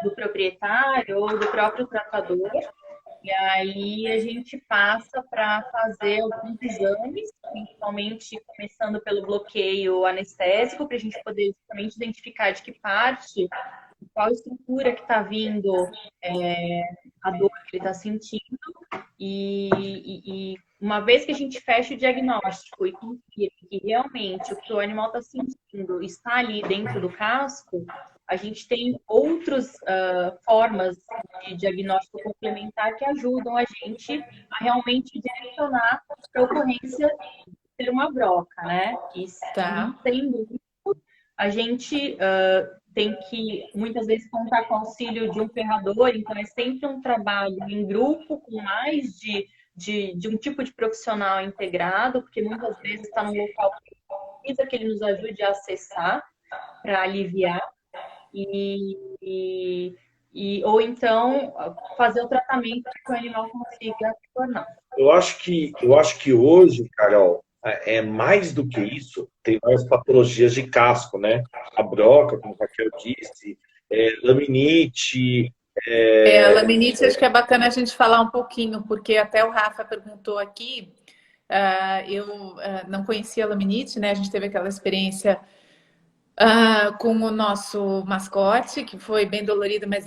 do proprietário ou do próprio tratador. E aí a gente passa para fazer alguns exames, principalmente começando pelo bloqueio anestésico, para a gente poder justamente identificar de que parte, qual estrutura que está vindo a dor que ele está sentindo. E uma vez que a gente fecha o diagnóstico e confirma que realmente o que o animal está sentindo está ali dentro do casco, a gente tem outras formas de diagnóstico complementar que ajudam a gente a realmente direcionar para a ocorrência de ter uma broca, né? E sem dúvida, a gente tem que, muitas vezes, contar com o auxílio de um ferrador, então é sempre um trabalho em grupo, com mais de um tipo de profissional integrado, porque muitas vezes está num local que precisa que ele nos ajude a acessar para aliviar. Ou então fazer o tratamento para que o animal consiga retornar. Eu acho que hoje, Carol, é mais do que isso, tem mais patologias de casco, né? A broca, como a Raquel disse, laminite. A laminite acho que é bacana a gente falar um pouquinho, porque até o Rafa perguntou aqui, eu não conhecia a laminite, né? A gente teve aquela experiência com o nosso mascote, que foi bem dolorido, mas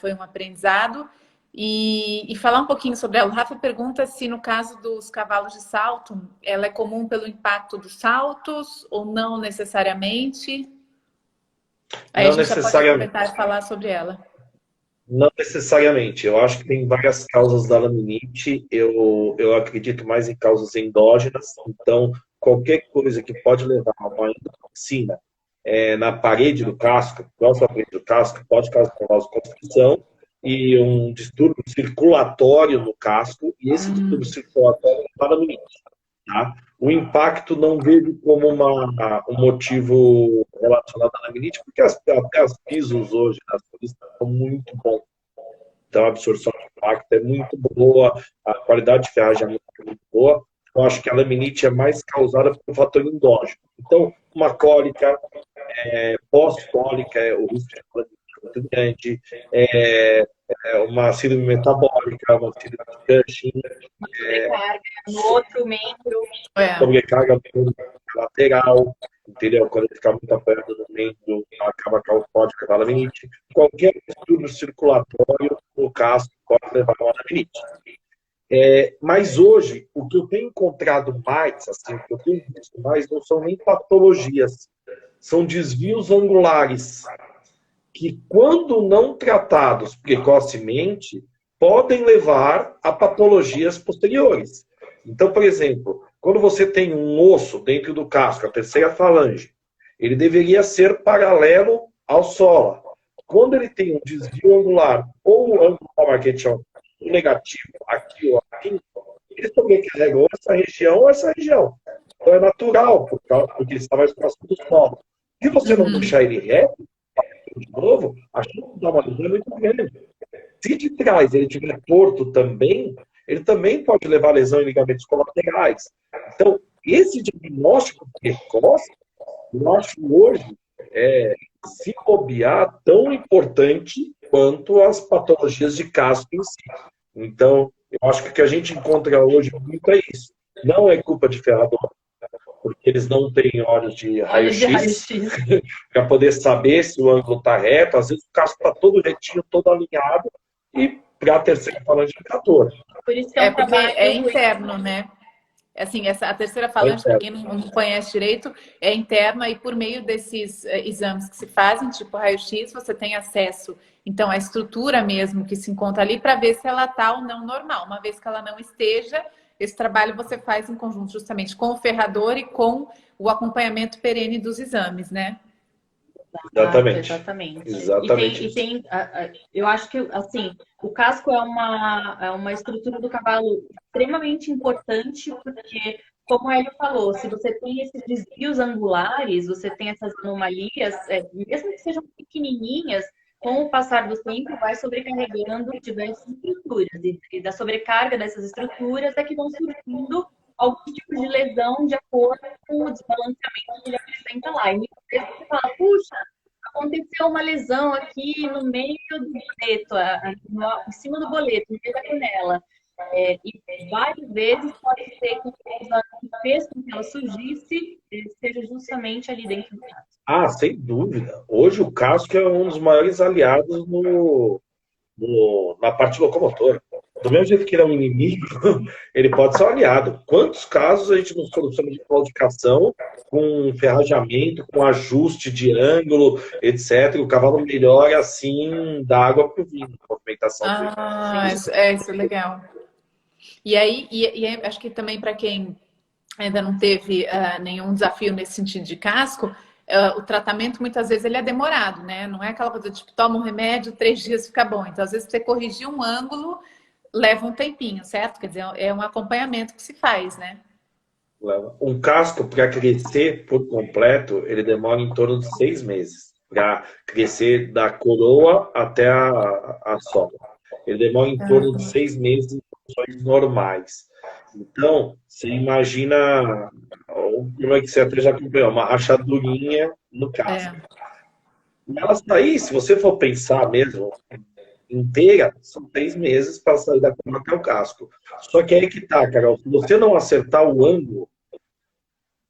foi um aprendizado. E falar um pouquinho sobre ela. O Rafa pergunta se no caso dos cavalos de salto, ela é comum pelo impacto dos saltos ou não necessariamente? Aí Não a gente já pode aproveitar e falar sobre ela. Não necessariamente. Eu acho que tem várias causas da laminite. Eu acredito mais em causas endógenas. Então, qualquer coisa que pode levar a uma endotoxina na parede do casco, próxima à parede do casco, pode causar vasoconstrição e um distúrbio circulatório no casco, e esse distúrbio circulatório é para a laminite. Tá? O impacto não vejo como um motivo relacionado à laminite, porque até as pisos hoje nas turistas são muito bons. Então, a absorção de impacto é muito boa, a qualidade de ferragem é muito boa. Eu acho que a laminite é mais causada por um fator endógeno. Então, uma cólica, pós-cólica, o risco de laminite muito grande, uma síndrome metabólica, uma síndrome de Cushing, Sobrecarga no outro membro. sobrecarga lateral, entendeu? Quando ele fica muito apertado no membro, acaba com o código catalamite. Qualquer distúrbio circulatório, no caso, pode levar a uma laminite. Mas hoje, o que eu tenho encontrado mais, assim, o que eu tenho visto mais, não são nem patologias, são desvios angulares, que, quando não tratados precocemente, podem levar a patologias posteriores. Então, por exemplo, quando você tem um osso dentro do casco, a terceira falange, ele deveria ser paralelo ao solo. Quando ele tem um desvio angular ou angular, que a gente chama negativo, aqui ou aqui, ele sobrecarrega ou essa região ou essa região. Então é natural, porque ele está mais próximo do solo. Se você não deixar ele reto, de novo, a chance de dar uma lesão é muito grande. Se de trás ele estiver torto também, ele também pode levar a lesão em ligamentos colaterais. Então, esse diagnóstico precoce, eu acho hoje, se bobear, tão importante quanto as patologias de casco em si. Então, eu acho que o que a gente encontra hoje muito é isso. Não é culpa de ferrador, porque eles não têm olhos de raio-x para poder saber se o ângulo está reto. Às vezes o casco está todo retinho, todo alinhado, e para a terceira falange é 14. Por isso que é um porque trabalho é interno, né? Assim, a terceira falange, para quem não conhece direito, é interna, e por meio desses exames que se fazem, tipo raio-x, você tem acesso, então, à estrutura mesmo que se encontra ali, para ver se ela está ou não normal. Uma vez que ela não esteja, esse trabalho você faz em conjunto justamente com o ferrador e com o acompanhamento perene dos exames, né? Exatamente. Exatamente. Eu acho que, assim, o casco é uma estrutura do cavalo extremamente importante, porque, como a Hélio falou, se você tem esses desvios angulares, você tem essas anomalias, mesmo que sejam pequenininhas, com o passar do tempo vai sobrecarregando diversas estruturas. E da sobrecarga dessas estruturas é que vão surgindo algum tipo de lesão de acordo com o desbalanceamento que ele apresenta lá. E muitas vezes você fala, puxa, aconteceu uma lesão aqui no meio do boleto, em cima do boleto, no meio da canela. E várias vezes pode ser que o que fez com que ela surgisse seja justamente ali dentro do casco. Ah, sem dúvida. Hoje o casco é um dos maiores aliados na parte locomotora. Do mesmo jeito que ele é um inimigo, ele pode ser um aliado. Quantos casos a gente não soluciona de claudicação com ferrajamento, com ajuste de ângulo, etc. O cavalo melhora assim da água para o vinho, movimentação. Isso é legal. E aí, acho que também para quem ainda não teve nenhum desafio nesse sentido de casco, o tratamento muitas vezes ele é demorado, né? Não é aquela coisa tipo, toma um remédio, 3 dias fica bom. Então, às vezes, você corrigir um ângulo leva um tempinho, certo? Quer dizer, é um acompanhamento que se faz, né? Um casco, para crescer por completo, ele demora em torno de 6 meses. Para crescer da coroa até a sola. Ele demora em torno de 6 meses em condições normais. Então, você imagina como é que você até já acompanhou, uma rachadurinha no casco. E ela sair, se você for pensar mesmo, inteira, são 3 meses para sair da coroa até o casco. Só que aí que tá, Carol, se você não acertar o ângulo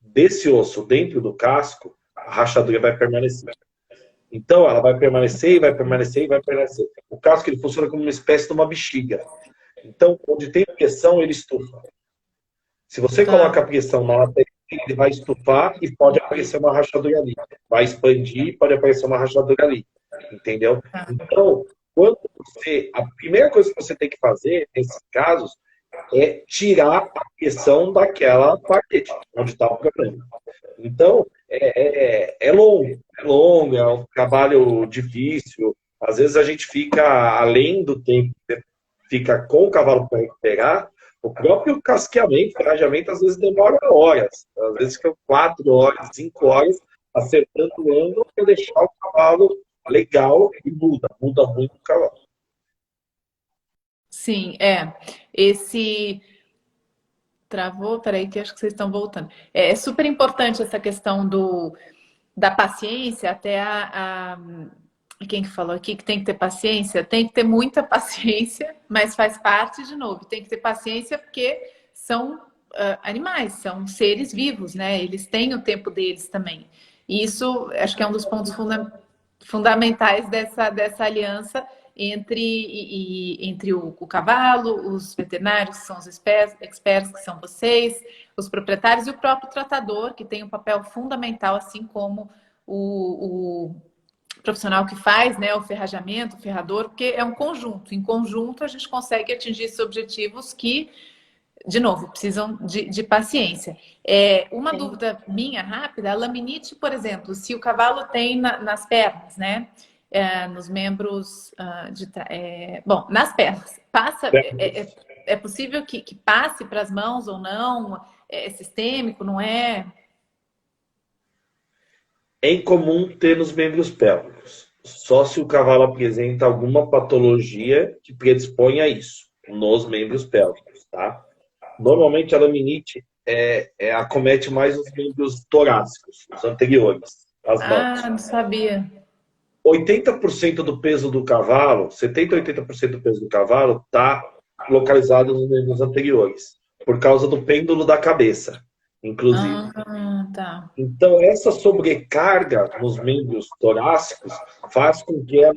desse osso dentro do casco, a rachadura vai permanecer. Então, ela vai permanecer, e vai permanecer, e vai permanecer. O casco ele funciona como uma espécie de uma bexiga. Então, onde tem pressão, ele estufa. Se você coloca a pressão na lateral, ele vai estufar e pode aparecer uma rachadura ali. Vai expandir e pode aparecer uma rachadura ali. Entendeu? Então, a primeira coisa que você tem que fazer, nesses casos, é tirar a pressão daquela parede, onde está o problema. Então, é longo, é um trabalho difícil. Às vezes a gente fica, além do tempo que fica com o cavalo para recuperar, o próprio casqueamento, ferrajamento, às vezes demora horas. Às vezes fica 4 horas, 5 horas, acertando o ângulo para deixar o cavalo legal e muda muito o cavalo. Sim, Travou? Peraí, que acho que vocês estão voltando. É super importante essa questão da paciência, até Quem que falou aqui que tem que ter paciência? Tem que ter muita paciência, mas faz parte, de novo, tem que ter paciência porque são animais, são seres vivos, né? Eles têm o tempo deles também. E isso, acho que é um dos pontos fundamentais dessa aliança entre o cavalo, os veterinários, que são os experts, que são vocês, os proprietários, e o próprio tratador, que tem um papel fundamental, assim como o profissional que faz, né, o ferrajamento, o ferrador, porque é um conjunto. Em conjunto, a gente consegue atingir esses objetivos que, de novo, precisam de paciência. Uma dúvida minha rápida, a laminite, por exemplo, se o cavalo tem nas pernas, né? Nos membros bom, nas pernas. É possível que passe para as mãos ou não? É sistêmico, não é? É incomum ter nos membros pélvicos, só se o cavalo apresenta alguma patologia que predispõe a isso, nos membros pélvicos, tá? Normalmente a laminite acomete mais os membros torácicos, os anteriores, as mãos. Ah, não sabia. 80% do peso do cavalo, 70 a 80% do peso do cavalo está localizado nos membros anteriores, por causa do pêndulo da cabeça, inclusive. Ah, tá. Então, essa sobrecarga nos membros torácicos faz com que ela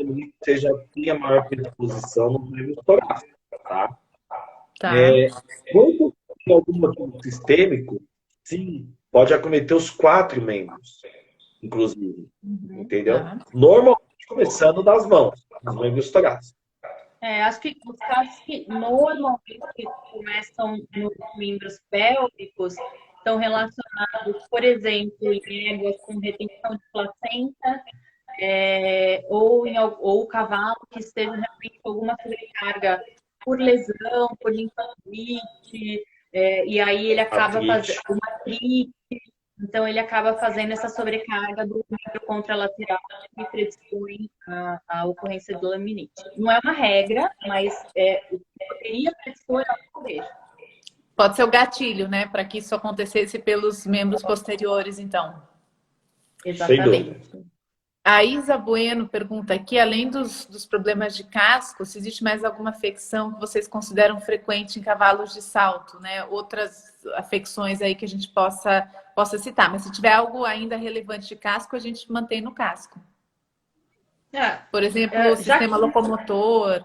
tenha maior predisposição nos membros torácicos, tá? Tá. Quando tem algum motivo sistêmico, sim, pode acometer os 4 membros, inclusive, entendeu? Tá. Normalmente começando das mãos, nos membros torácicos. Acho que os casos que normalmente começam nos membros pélvicos estão relacionados, por exemplo, em éguas com retenção de placenta, ou cavalo que esteja realmente com alguma sobrecarga por lesão, por linfadite, e aí ele acaba fazendo uma artrite, então ele acaba fazendo essa sobrecarga do membro contralateral que predispõe à ocorrência do laminite. Não é uma regra, mas poderia predispor a ocorrer. Pode ser o gatilho, né? Para que isso acontecesse pelos membros posteriores, então. Exatamente. A Isa Bueno pergunta aqui, além dos problemas de casco, se existe mais alguma afecção que vocês consideram frequente em cavalos de salto, né? Outras afecções aí que a gente possa citar. Mas se tiver algo ainda relevante de casco, a gente mantém no casco. Por exemplo, o sistema locomotor.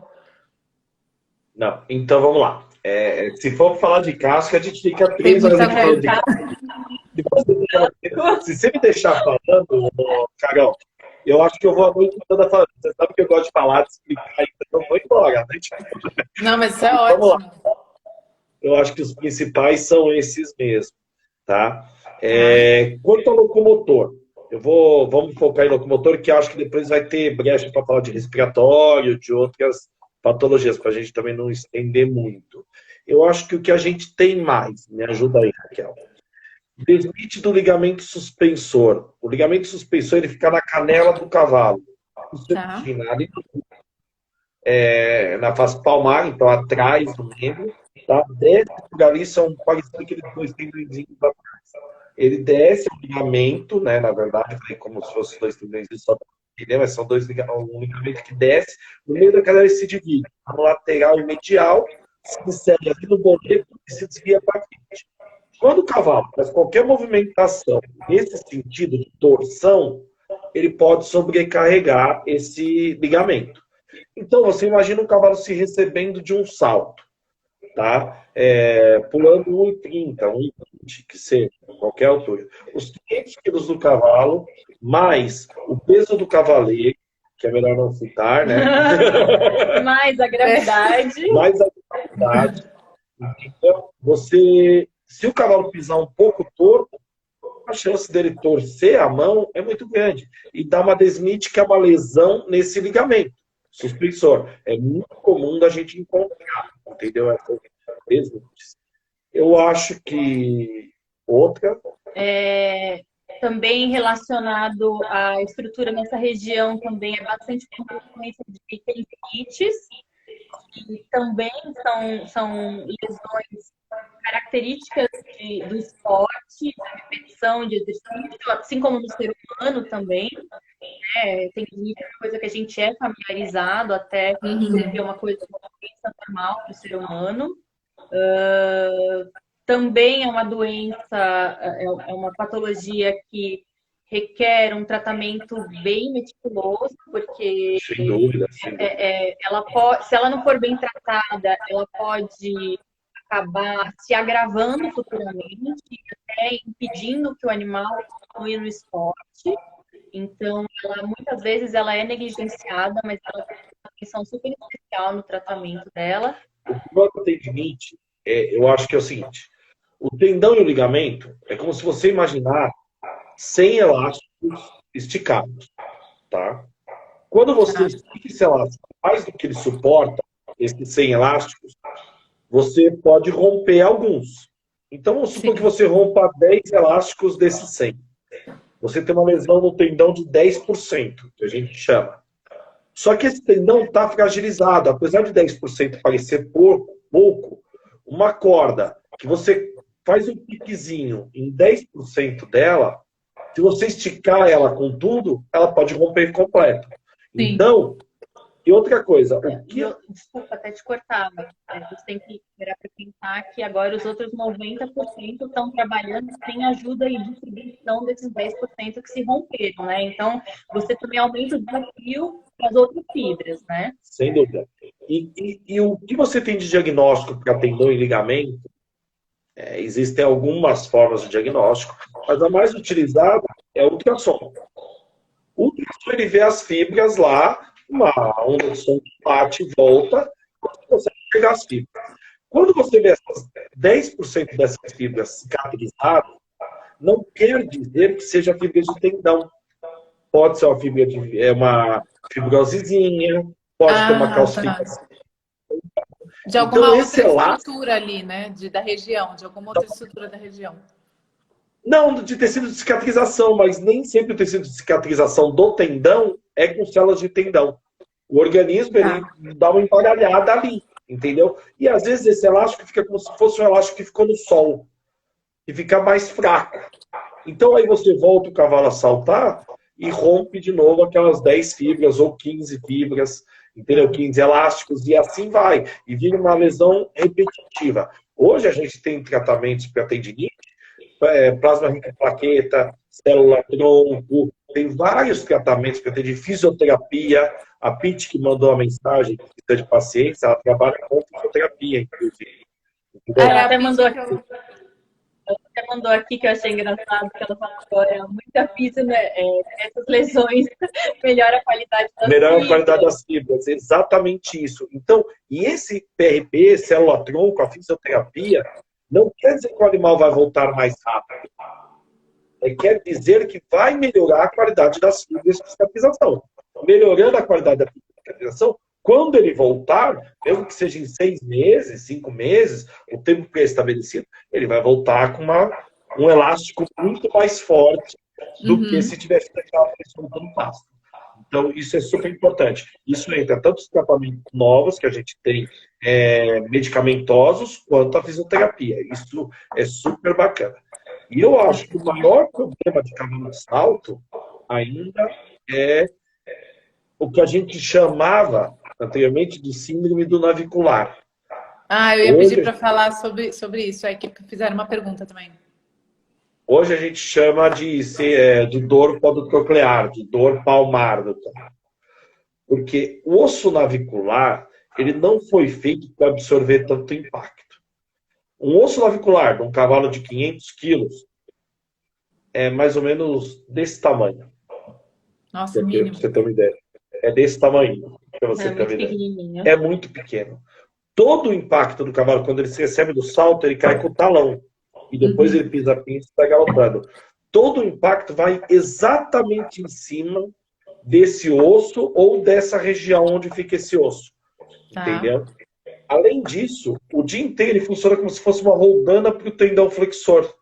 Não, então vamos lá. Se for falar de casco, a gente fica 3 horas aqui falando de casco. Se você me deixar falando, Carol, eu acho que eu vou a noite toda falando. Você sabe que eu gosto de falar, de explicar, então eu vou embora. Né? Não, mas isso é ótimo. Vamos lá. Eu acho que os principais são esses mesmo, tá? Quanto ao locomotor, vamos focar em locomotor, que acho que depois vai ter brecha para falar de respiratório, de outras patologias, para a gente também não estender muito. Eu acho que o que a gente tem mais, me ajuda aí, Raquel. Desmite do ligamento suspensor. O ligamento suspensor ele fica na canela do cavalo. Tá. Na face palmar, então atrás do membro. Tá? Desce por ali, são parecidos aqueles 2 tendõezinhos atrás. Ele desce o ligamento, né? Na verdade, como se fossem 2 tendõezinhos só, mas são um ligamento que desce. No meio da canela ele se divide. No lateral e medial, se insere ali no boleto e se desvia para frente. Quando o cavalo faz qualquer movimentação nesse sentido de torção, ele pode sobrecarregar esse ligamento. Então, você imagina um cavalo se recebendo de um salto, tá? Pulando 1,30, 1,20, que seja, qualquer altura. Os 500 quilos do cavalo, mais o peso do cavaleiro, que é melhor não citar, né? Mais a gravidade. Mais a gravidade. Então, se o cavalo pisar um pouco torto, a chance dele torcer a mão é muito grande. E dá uma desmite, que é uma lesão nesse ligamento suspensor. É muito comum da gente encontrar, entendeu? Essa desmite. Eu acho que outra... Também relacionado à estrutura nessa região, também é bastante frequência de tendinites, que também são lesões características do esporte, da repetição de exercício, assim como no ser humano também. Tendinite é uma coisa que a gente é familiarizado até, porque é uma coisa normal para o ser humano. Também é uma doença, é uma patologia que requer um tratamento bem meticuloso, porque Sem dúvida, sem dúvida. se ela não for bem tratada, ela pode acabar se agravando futuramente, até impedindo que o animal continue no esporte. Então, muitas vezes ela é negligenciada, mas ela tem uma atenção super especial no tratamento dela. O tendinite, eu acho que é o seguinte: o tendão e o ligamento é como se você imaginar 100 elásticos esticados, tá? Quando você estica esse elástico mais do que ele suporta, esses 100 elásticos, você pode romper alguns. Então, vamos supor que você rompa 10 elásticos desses 100. Você tem uma lesão no tendão de 10%, que a gente chama. Só que esse tendão está fragilizado. Apesar de 10% parecer pouco, uma corda que você faz um piquezinho em 10% dela, se você esticar ela com tudo, ela pode romper completo. Sim. Então, e outra coisa... Desculpa até te cortar, mas você tem que esperar para pensar que agora os outros 90% estão trabalhando sem ajuda e distribuição desses 10% que se romperam, né? Então, você também aumenta o desafio para as outras fibras, né? Sem dúvida. E o que você tem de diagnóstico para tendão e ligamento? Existem algumas formas de diagnóstico, mas a mais utilizada é o ultrassom. O ultrassom, ele vê as fibras lá, uma onda de som que bate e volta, você consegue pegar as fibras. Quando você vê essas 10% dessas fibras cicatrizadas, não quer dizer que seja fibra de tendão. Pode ser uma fibrosezinha, pode ter uma calcificação. De alguma outra estrutura ali, né? Da região, de alguma outra estrutura da região. Não, de tecido de cicatrização, mas nem sempre o tecido de cicatrização do tendão é com células de tendão. O organismo, ele dá uma embaralhada ali, entendeu? E às vezes esse elástico fica como se fosse um elástico que ficou no sol, e fica mais fraco. Então aí você volta o cavalo a saltar e rompe de novo aquelas 10 fibras ou 15 fibras, entendeu? 15 elásticos, e assim vai. E vira uma lesão repetitiva. Hoje a gente tem tratamentos para tendinite, plasma rico em plaqueta, célula-tronco, tem vários tratamentos para ter de fisioterapia. A Pete, que mandou a mensagem, que precisa de paciência, ela trabalha com fisioterapia, inclusive. Ela até mandou aqui que eu achei engraçado, que ela falou agora, muita física, né? Essas lesões melhora a qualidade das fibras. Melhora a qualidade das fibras, exatamente isso. Então, e esse PRP, célula-tronco, a fisioterapia, não quer dizer que o animal vai voltar mais rápido. Quer dizer que vai melhorar a qualidade das fibras de cicatrização. Melhorando a qualidade da cicatrização, quando ele voltar, mesmo que seja em 6 meses, 5 meses, o tempo pré-estabelecido, ele vai voltar com um elástico muito mais forte do que se tivesse deixado ele soltando pasto. Então, isso é super importante. Isso entra tanto os tratamentos novos que a gente tem, medicamentosos, quanto a fisioterapia. Isso é super bacana. E eu acho que o maior problema de cavalo de salto ainda é o que a gente chamava anteriormente de síndrome do navicular. Eu ia pedir para falar sobre isso, aí que fizeram uma pergunta também. Hoje a gente chama de dor podotroclear, de dor palmar. Porque o osso navicular, ele não foi feito para absorver tanto impacto. Um osso navicular de um cavalo de 500 quilos é mais ou menos desse tamanho. Nossa, mínimo. Pra você ter uma ideia. É desse tamanho. Pra você ter uma ideia. É muito pequeno. Todo o impacto do cavalo, quando ele se recebe do salto, ele cai com o talão. E depois ele pisa a pista e está galopando. Todo o impacto vai exatamente em cima desse osso ou dessa região onde fica esse osso. Entendeu? Além disso, o dia inteiro ele funciona como se fosse uma roldana para o tendão flexor.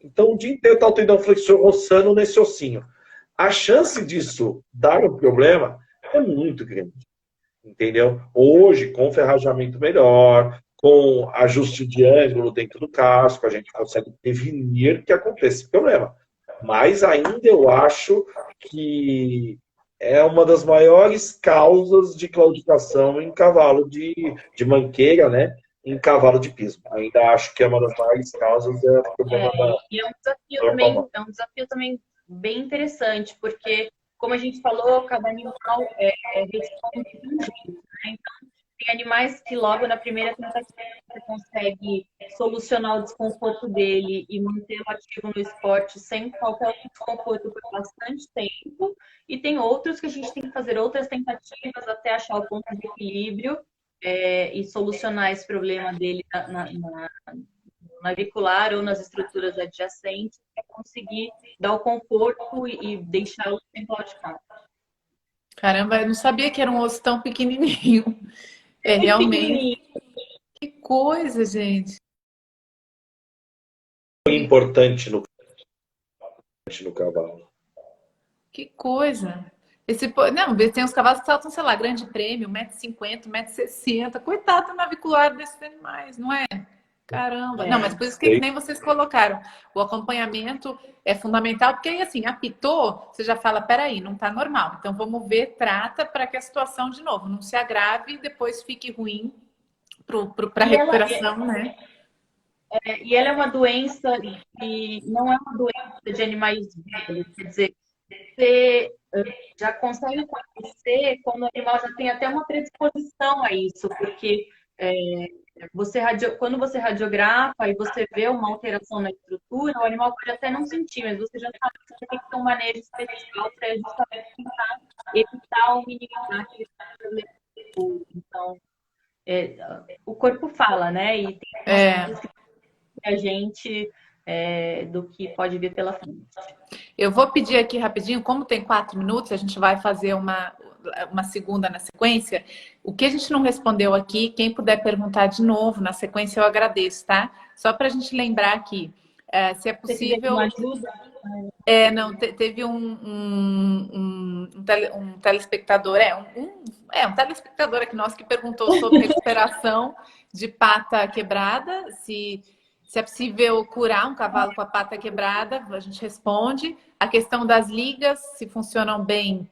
Então, o dia inteiro está o tendão flexor roçando nesse ossinho. A chance disso dar um problema é muito grande. Entendeu? Hoje, com ferrajamento melhor, com ajuste de ângulo dentro do casco, a gente consegue prevenir que aconteça esse problema. Mas ainda eu acho que é uma das maiores causas de claudicação em cavalo de manqueira, né? Em cavalo de pismo. Ainda acho que é uma das maiores causas do problema da... E é um desafio também bem interessante, porque, como a gente falou, cada animal responde de um jeito, né? Então, tem animais que logo na primeira tentativa você consegue solucionar o desconforto dele e mantê-lo ativo no esporte sem qualquer outro desconforto por bastante tempo. E tem outros que a gente tem que fazer outras tentativas até achar o ponto de equilíbrio e solucionar esse problema dele na navicular ou nas estruturas adjacentes para conseguir dar o conforto e deixá-lo sem claudicar. Caramba, eu não sabia que era um osso tão pequenininho. É realmente. Que coisa, gente. Importante no cavalo. Que coisa. Não, tem uns cavalos que saltam, sei lá, grande prêmio, 1,50 m, 1,60 m. Coitado do navicular desses animais, não é? Caramba. Não, mas por isso que nem vocês colocaram. O acompanhamento é fundamental, porque aí, assim, apitou, você já fala, peraí, não tá normal. Então, vamos ver, trata para que a situação, de novo, não se agrave e depois fique ruim para a recuperação, né? E ela é uma doença que não é uma doença de animais vivos, quer dizer, você já consegue conhecer quando o animal já tem até uma predisposição a isso, porque quando você radiografa e você vê uma alteração na estrutura, o animal pode até não sentir, mas você já sabe que você tem que ter um manejo especial para justamente tentar evitar ou minimizar aquele problema. Então, o corpo fala, né? E tem coisas que a gente do que pode vir pela frente. Eu vou pedir aqui rapidinho, como tem 4 minutos, a gente vai fazer uma segunda na sequência. O que a gente não respondeu aqui, quem puder perguntar de novo na sequência, eu agradeço, tá? Só para a gente lembrar aqui, se é possível... Uma ajuda? Não, teve um telespectador, um telespectador aqui nosso que perguntou sobre recuperação de pata quebrada, se é possível curar um cavalo com a pata quebrada, a gente responde. A questão das ligas, se funcionam bem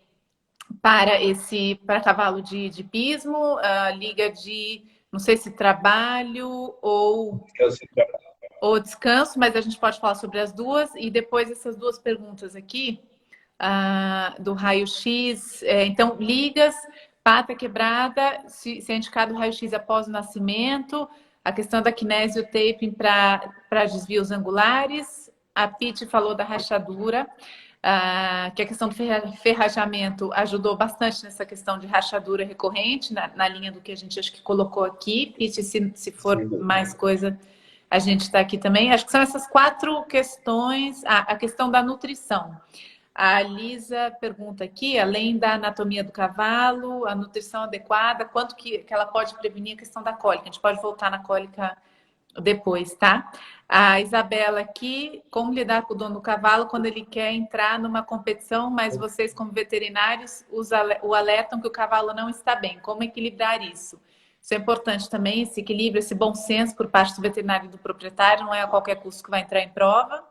para cavalo de pismo, liga de, não sei se trabalho ou descanso, mas a gente pode falar sobre as duas. E depois essas duas perguntas aqui, do raio-x. Então, ligas, pata quebrada, se é indicado o raio-x após o nascimento, a questão da kinesiotaping para desvios angulares. A Pete falou da rachadura, que a questão do ferrajamento ajudou bastante nessa questão de rachadura recorrente, na linha do que a gente acho que colocou aqui. Pete, se for mais coisa, a gente está aqui também. Acho que são essas 4 questões. A questão da nutrição. A Lisa pergunta aqui, além da anatomia do cavalo, a nutrição adequada, quanto que ela pode prevenir a questão da cólica? A gente pode voltar na cólica depois, tá? A Isabela aqui, como lidar com o dono do cavalo quando ele quer entrar numa competição, mas vocês, como veterinários, o alertam que o cavalo não está bem. Como equilibrar isso? Isso é importante também, esse equilíbrio, esse bom senso por parte do veterinário e do proprietário, não é a qualquer custo que vai entrar em prova.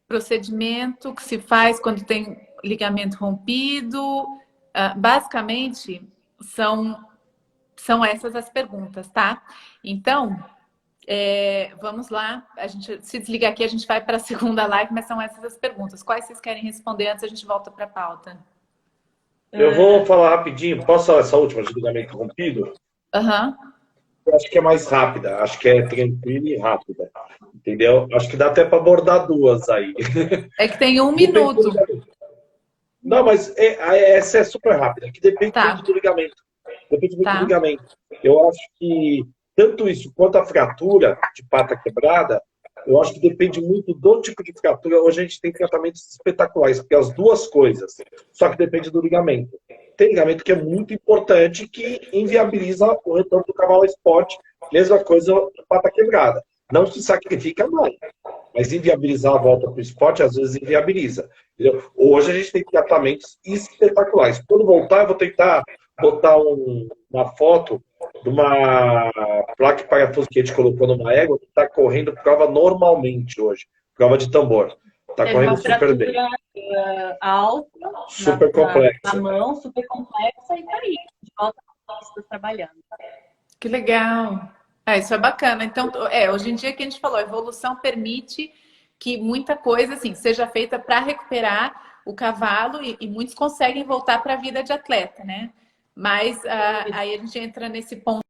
Procedimento que se faz quando tem ligamento rompido. Basicamente, são essas as perguntas, tá? Então, vamos lá. A gente se desliga aqui, a gente vai para a segunda live, mas são essas as perguntas. Quais vocês querem responder antes a gente volta para a pauta? Eu vou falar rapidinho. Posso falar essa última de ligamento rompido? Eu acho que é mais rápida. Acho que é tranquila e rápida. Entendeu? Acho que dá até para abordar 2 aí. É que tem 1 minuto. Não, mas essa é super rápida. Que depende muito do ligamento. Depende muito do ligamento. Eu acho que tanto isso quanto a fratura de pata quebrada, eu acho que depende muito do tipo de fratura. Hoje a gente tem tratamentos espetaculares, porque as 2 coisas, só que depende do ligamento. Tem ligamento que é muito importante, que inviabiliza o retorno do cavalo ao esporte. Mesma coisa de pata quebrada. Não se sacrifica, não. Mas inviabilizar a volta para o esporte, às vezes inviabiliza. Entendeu? Hoje a gente tem tratamentos espetaculares. Quando voltar, eu vou tentar botar uma foto de uma placa e parafuso que a gente colocou numa égua que está correndo prova normalmente hoje. Prova de tambor. Está Teve correndo uma super bem. fratura alta Super complexa. na mão, super complexa, e tá aí, de volta às pistas trabalhando. Que legal. Isso é bacana. Então, hoje em dia que a gente falou, a evolução permite que muita coisa assim seja feita para recuperar o cavalo e muitos conseguem voltar para a vida de atleta, né? Mas aí a gente entra nesse ponto